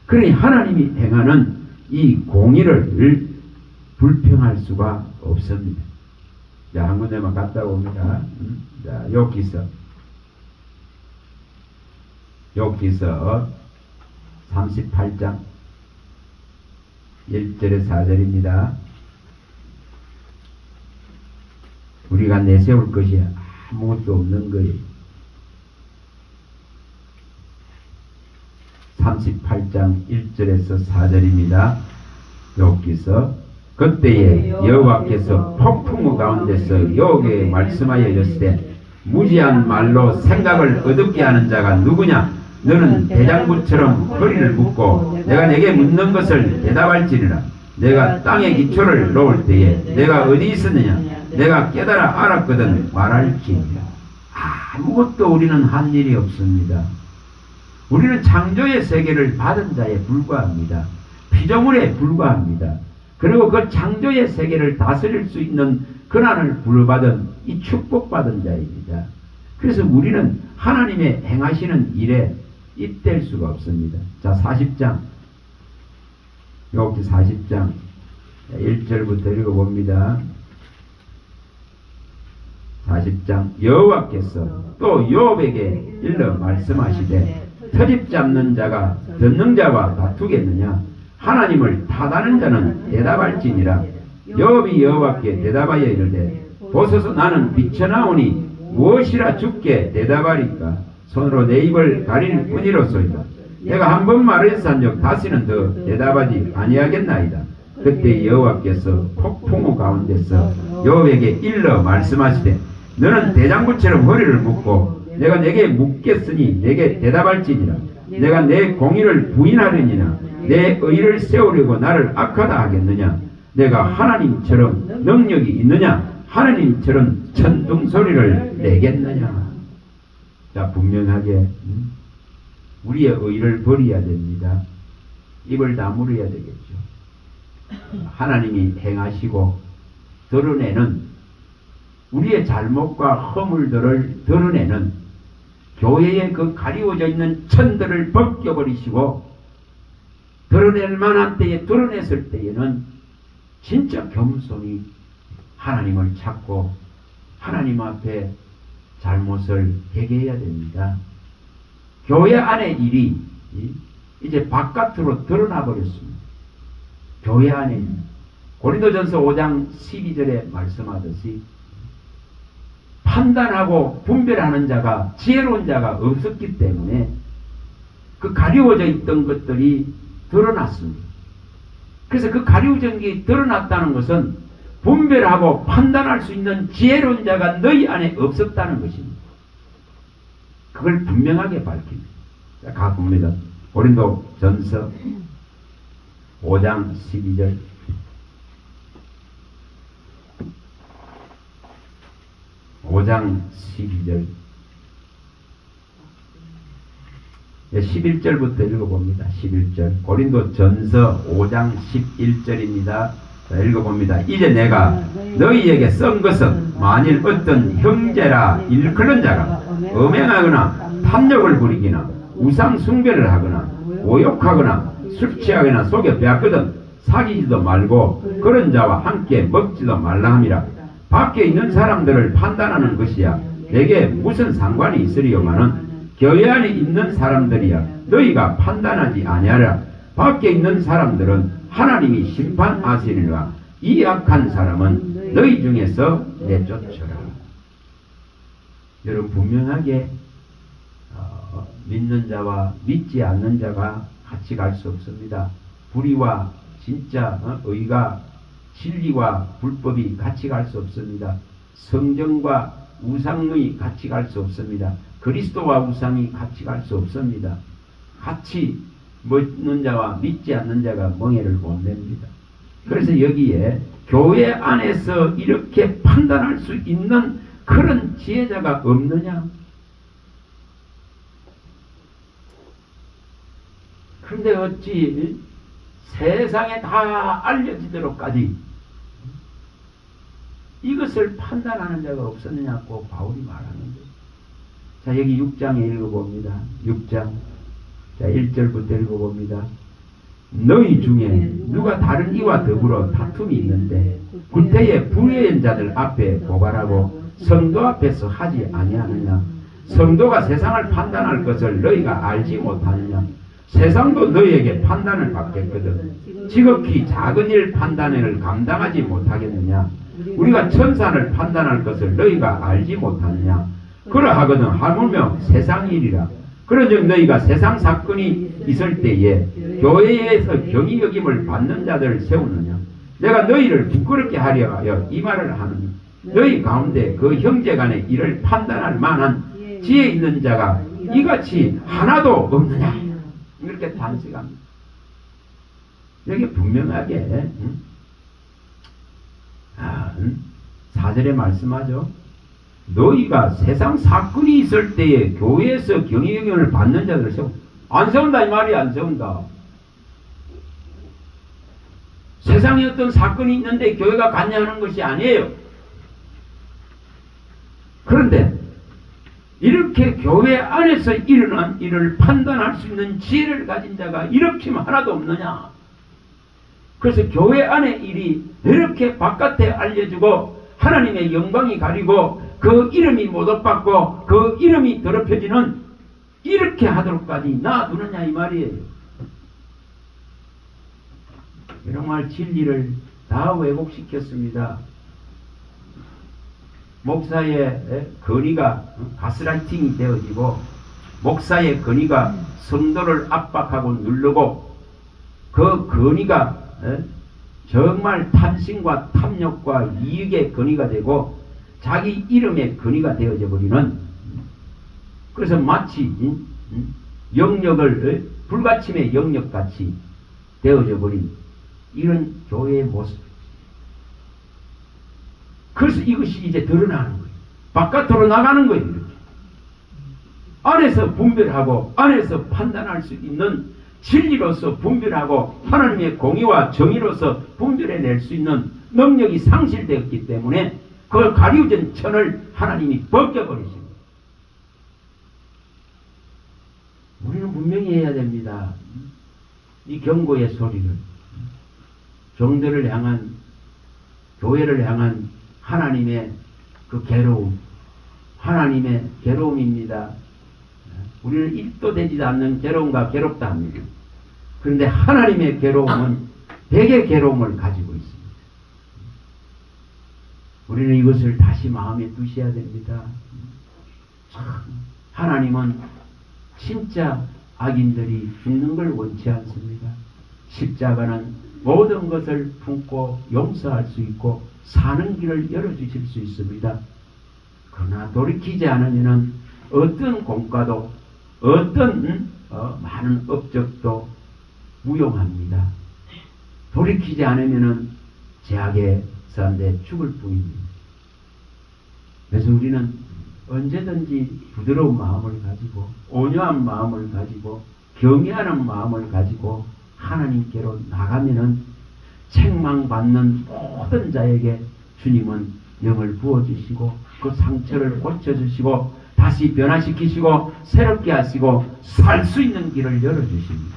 그러니 하나님이 행하는 이 공의를 불평할 수가 없습니다. 자, 한 군데만 갔다 옵니다. 자, 욥기서 38장 1절에 4절입니다. 우리가 내세울 것이 아무것도 없는 거예요. 38장 1절에서 4절입니다. 욥기서 그때에 여호와께서 폭풍우 가운데서 욥에게 말씀하여 이르시되 무지한 말로 생각을 어둡게 하는 자가 누구냐? 너는 대장부처럼 허리를 묶고 내가 내게 묻는 것을 대답할지니라. 내가 땅에 기초를 놓을 때에 내가 어디 있었느냐? 내가 깨달아 알았거든 말할지니라. 아무것도 우리는 한 일이 없습니다. 우리는 창조의 세계를 받은 자에 불과합니다. 피조물에 불과합니다. 그리고 그 창조의 세계를 다스릴 수 있는 권한을 부여받은 이 축복받은 자입니다. 그래서 우리는 하나님의 행하시는 일에 입댈 수가 없습니다. 자, 40장. 욥기 40장 1절부터 읽어봅니다. 40장. 여호와께서 또 욥에게 일러 말씀하시되 터집 잡는 자가 듣는 자와 다투겠느냐? 하나님을 탓하는 자는 대답할지니라. 욥이 여호와께 대답하여 이르되 보소서 나는 비쳐나오니 무엇이라 주께 대답하리까? 손으로 내 입을 가릴 뿐이로소이다. 내가 한 번 말했은즉 다시는 더 대답하지 아니하겠나이다. 그때 여호와께서 폭풍우 가운데서 욥에게 일러 말씀하시되 너는 대장부처럼 허리를 묶고 내가 내게 묻겠으니 내게 대답할지니라. 내가 내 공의를 부인하려니나 내 의를 세우려고 나를 악하다 하겠느냐? 내가 하나님처럼 능력이 있느냐? 하나님처럼 천둥소리를 내겠느냐? 자, 분명하게 우리의 의를 버려야 됩니다. 입을 다물어야 되겠죠. 하나님이 행하시고 드러내는 우리의 잘못과 허물들을 드러내는 교회에 그 가리워져 있는 천들을 벗겨버리시고 드러낼 만한 때에 드러냈을 때에는 진짜 겸손히 하나님을 찾고 하나님 앞에 잘못을 회개해야 됩니다. 교회 안의 일이 이제 바깥으로 드러나 버렸습니다. 교회 안에 고린도전서 5장 12절에 말씀하듯이 판단하고 분별하는 자가 지혜로운 자가 없었기 때문에 그 가리워져 있던 것들이 드러났습니다. 그래서 그 가리워진 게 드러났다는 것은 분별하고 판단할 수 있는 지혜로운 자가 너희 안에 없었다는 것입니다. 그걸 분명하게 밝힙니다. 자, 가봅니다. 고린도전서 5장 12절. 5장 12절 11절부터 읽어봅니다. 11절 고린도전서 5장 11절입니다. 자, 읽어봅니다. 이제 내가 너희에게 쓴 것은 만일 어떤 형제라 일컬는 자가 음행하거나 탐욕을 부리기나 우상 숭배를 하거나 오욕하거나 술 취하거나 속여 빼앗거든 사귀지도 말고 그런 자와 함께 먹지도 말라 함이라. 밖에 있는 사람들을 판단하는 것이야 내게 무슨 상관이 있으리요마는 교회 안에 있는 사람들이야 너희가 판단하지 아니하라. 밖에 있는 사람들은 하나님이 심판하시리라. 이 악한 사람은 너희 중에서 내쫓으라. 여러분 분명하게 믿는 자와 믿지 않는 자가 같이 갈 수 없습니다. 불의와 진짜 의가 진리와 불법이 같이 갈 수 없습니다. 성경과 우상이 같이 갈 수 없습니다. 그리스도와 우상이 같이 갈 수 없습니다. 같이 믿는 자와 믿지 않는 자가 멍해를 못 냅니다. 그래서 여기에 교회 안에서 이렇게 판단할 수 있는 그런 지혜자가 없느냐? 그런데 어찌 세상에 다 알려지도록까지 이것을 판단하는 자가 없었느냐고 바울이 말하는데, 자 여기 6장에 읽어봅니다. 6장 자 1절부터 읽어봅니다. 너희 중에 누가 다른 이와 더불어 다툼이 있는데 구태의 불의한 자들 앞에 고발하고 성도 앞에서 하지 아니하느냐? 성도가 세상을 판단할 것을 너희가 알지 못하느냐? 세상도 너희에게 판단을 받겠거든. 지극히 작은 일 판단을 감당하지 못하겠느냐? 우리가 천산을 판단할 것을 너희가 알지 못하느냐? 그러하거든 하물며 세상 일이라. 그런즉 너희가 세상 사건이 있을 때에 교회에서 경위 여김을 받는 자들을 세우느냐? 내가 너희를 부끄럽게 하려 하여 이 말을 하느니 너희 가운데 그 형제 간의 일을 판단할 만한 지혜 있는 자가 이같이 하나도 없느냐. 이렇게 단식합니다. 여기 분명하게 4절에 말씀하죠. 너희가 세상 사건이 있을 때에 교회에서 경외경을 받는 자들을 세워. 안 세운다 이 말이. 안 세운다. 세상에 어떤 사건이 있는데 교회가 관여하는 것이 아니에요. 그런데 이렇게 교회 안에서 일어난 일을 판단할 수 있는 지혜를 가진 자가 이렇게 하나도 없느냐. 그래서 교회 안의 일이 이렇게 바깥에 알려지고 하나님의 영광이 가리고 그 이름이 모독받고 그 이름이 더럽혀지는 이렇게 하도록까지 놔두느냐 이 말이에요. 정말 진리를 다 왜곡시켰습니다. 목사의 권위가 가스라이팅이 되어지고 목사의 권위가 성도를 압박하고 누르고 그 권위가 정말 탐심과 탐욕과 이익의 권위가 되고 자기 이름의 권위가 되어져 버리는, 그래서 마치 영역을 불가침의 영역같이 되어져 버린 이런 교회의 모습. 그래서 이것이 이제 드러나는 거예요. 바깥으로 나가는 거예요. 이렇게. 안에서 분별하고 안에서 판단할 수 있는 진리로서 분별하고 하나님의 공의와 정의로서 분별해낼 수 있는 능력이 상실되었기 때문에 그걸 가리우전 천을 하나님이 벗겨버리십니다. 우리는 분명히 해야 됩니다. 이 경고의 소리를 종들을 향한, 교회를 향한 하나님의 그 괴로움, 하나님의 괴로움입니다. 우리는 1도 되지도 않는 괴로움과 괴롭다 합니다. 그런데 하나님의 괴로움은 백의 괴로움을 가지고 있습니다. 우리는 이것을 다시 마음에 두셔야 됩니다. 하나님은 진짜 악인들이 죽는 걸 원치 않습니다. 십자가는 모든 것을 품고 용서할 수 있고 사는 길을 열어주실 수 있습니다. 그러나 돌이키지 않으면 어떤 공과도 어떤 많은 업적도 무용합니다. 돌이키지 않으면 제약의 사람들에 죽을 뿐입니다. 그래서 우리는 언제든지 부드러운 마음을 가지고 온유한 마음을 가지고 경외하는 마음을 가지고 하나님께로 나가면은 책망받는 모든 자에게 주님은 영을 부어주시고 그 상처를 고쳐주시고 다시 변화시키시고 새롭게 하시고 살 수 있는 길을 열어주십니다.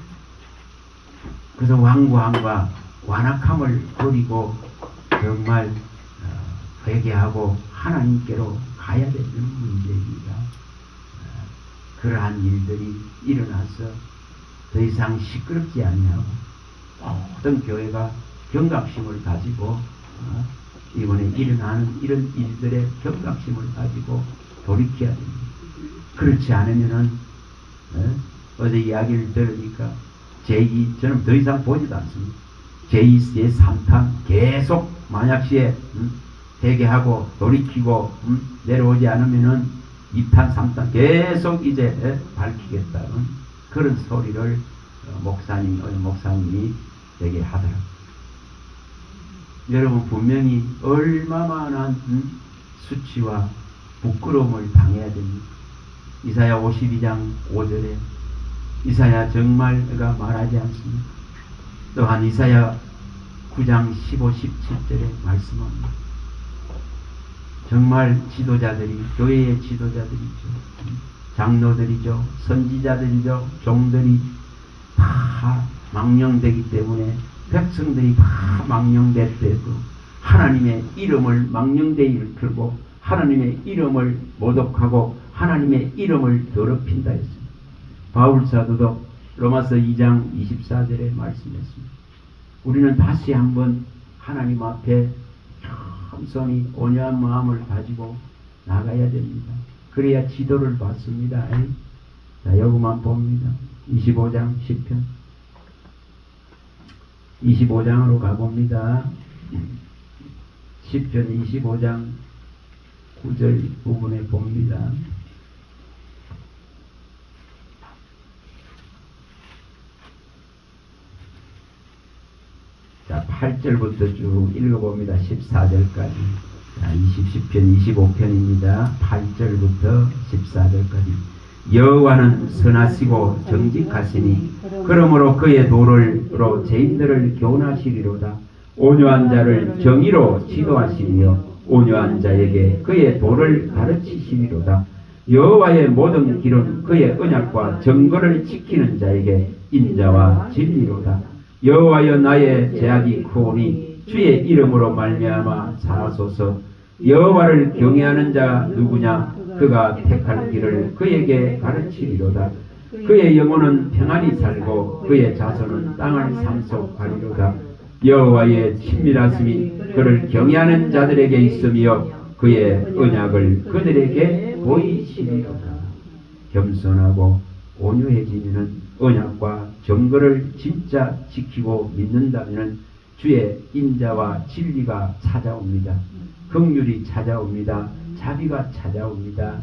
그래서 완고함과 완악함을 버리고 정말 회개하고 하나님께로 가야 되는 문제입니다. 그러한 일들이 일어나서 더 이상 시끄럽지 아니하고 모든 교회가 경각심을 가지고 이번에 일어나는 이런 일들의 경각심을 가지고 돌이켜야 됩니다. 그렇지 않으면은 어제 이야기를 들으니까 제2, 저는 더 이상 보지도 않습니다. 제2, 제3탄 계속 만약시에 회개하고 돌이키고 내려오지 않으면은 2탄, 3탄 계속 이제 밝히겠다는 그런 소리를 목사님이 되게 하더라고요. 여러분 분명히 얼마만한 수치와 부끄러움을 당해야 됩니다. 이사야 52장 5절에 이사야 정말가 말하지 않습니다. 또한 이사야 9장 15, 17절에 말씀합니다. 정말 지도자들이, 교회의 지도자들이죠, 장로들이죠, 선지자들이죠, 종들이 다 망령되기 때문에 백성들이 다 망령되고 하나님의 이름을 망령되이 일컬고 하나님의 이름을 모독하고 하나님의 이름을 더럽힌다 했습니다. 바울사도도 로마서 2장 24절에 말씀했습니다. 우리는 다시 한번 하나님 앞에 겸손히 온유한 마음을 가지고 나가야 됩니다. 그래야 지도를 받습니다. 자, 여기만 봅니다. 25장 10편 25장으로 가봅니다. 10편 25장 9절 부분에 봅니다. 자, 8절부터 쭉 읽어봅니다. 14절까지. 자, 20시편 25편입니다. 8절부터 14절까지. 여호와는 선하시고 정직하시니 그러므로 그의 도를로 죄인들을 교훈하시리로다. 온유한 자를 정의로 지도하시며 온유한 자에게 그의 도를 가르치시리로다. 여호와의 모든 길은 그의 언약과 정거를 지키는 자에게 인자와 진리로다. 여호와여 나의 죄악이 크오니 주의 이름으로 말미암아 사하소서. 여호와를 경외하는 자 누구냐? 그가 택할 길을 그에게 가르치리로다. 그의 영혼은 평안히 살고 그의 자손은 땅을 상속하리로다. 여호와의 친밀하심이 그를 경외하는 자들에게 있으며 그의 언약을 그들에게 보이시리로다. 겸손하고 온유해지면 언약과 정거를 진짜 지키고 믿는다면 주의 인자와 진리가 찾아옵니다. 긍휼이 찾아옵니다. 자비가 찾아옵니다.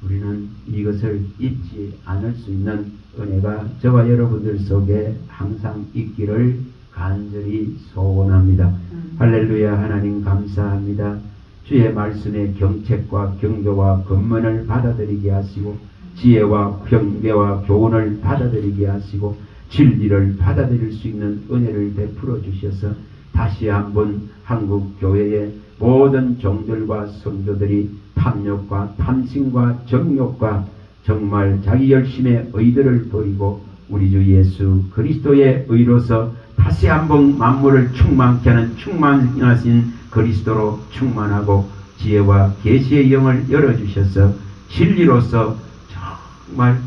우리는 이것을 잊지 않을 수 있는 은혜가 저와 여러분들 속에 항상 있기를 간절히 소원합니다. 할렐루야. 하나님 감사합니다. 주의 말씀의 경책과 경고와 권면을 받아들이게 하시고 지혜와 경배와 교훈을 받아들이게 하시고 진리를 받아들일 수 있는 은혜를 베풀어 주셔서 다시 한번 한국 교회의 모든 종들과 성도들이 탐욕과 탐심과 정욕과 정말 자기 열심의 의들을 버리고 우리 주 예수 그리스도의 의로서 다시 한번 만물을 충만케 하는 충만하신 그리스도로 충만하고 지혜와 계시의 영을 열어주셔서 진리로서 정말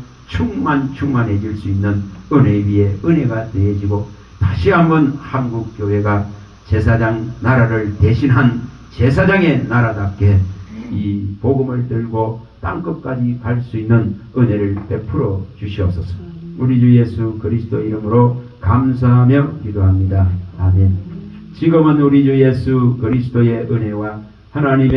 충만해질 수 있는 은혜 위에 은혜가 더해지고 다시 한번 한국교회가 제사장 나라를 대신한 제사장의 나라답게 이 복음을 들고 땅끝까지 갈 수 있는 은혜를 베풀어 주시옵소서. 우리 주 예수 그리스도 이름으로 감사하며 기도합니다. 아멘. 지금은 우리 주 예수 그리스도의 은혜와 하나님의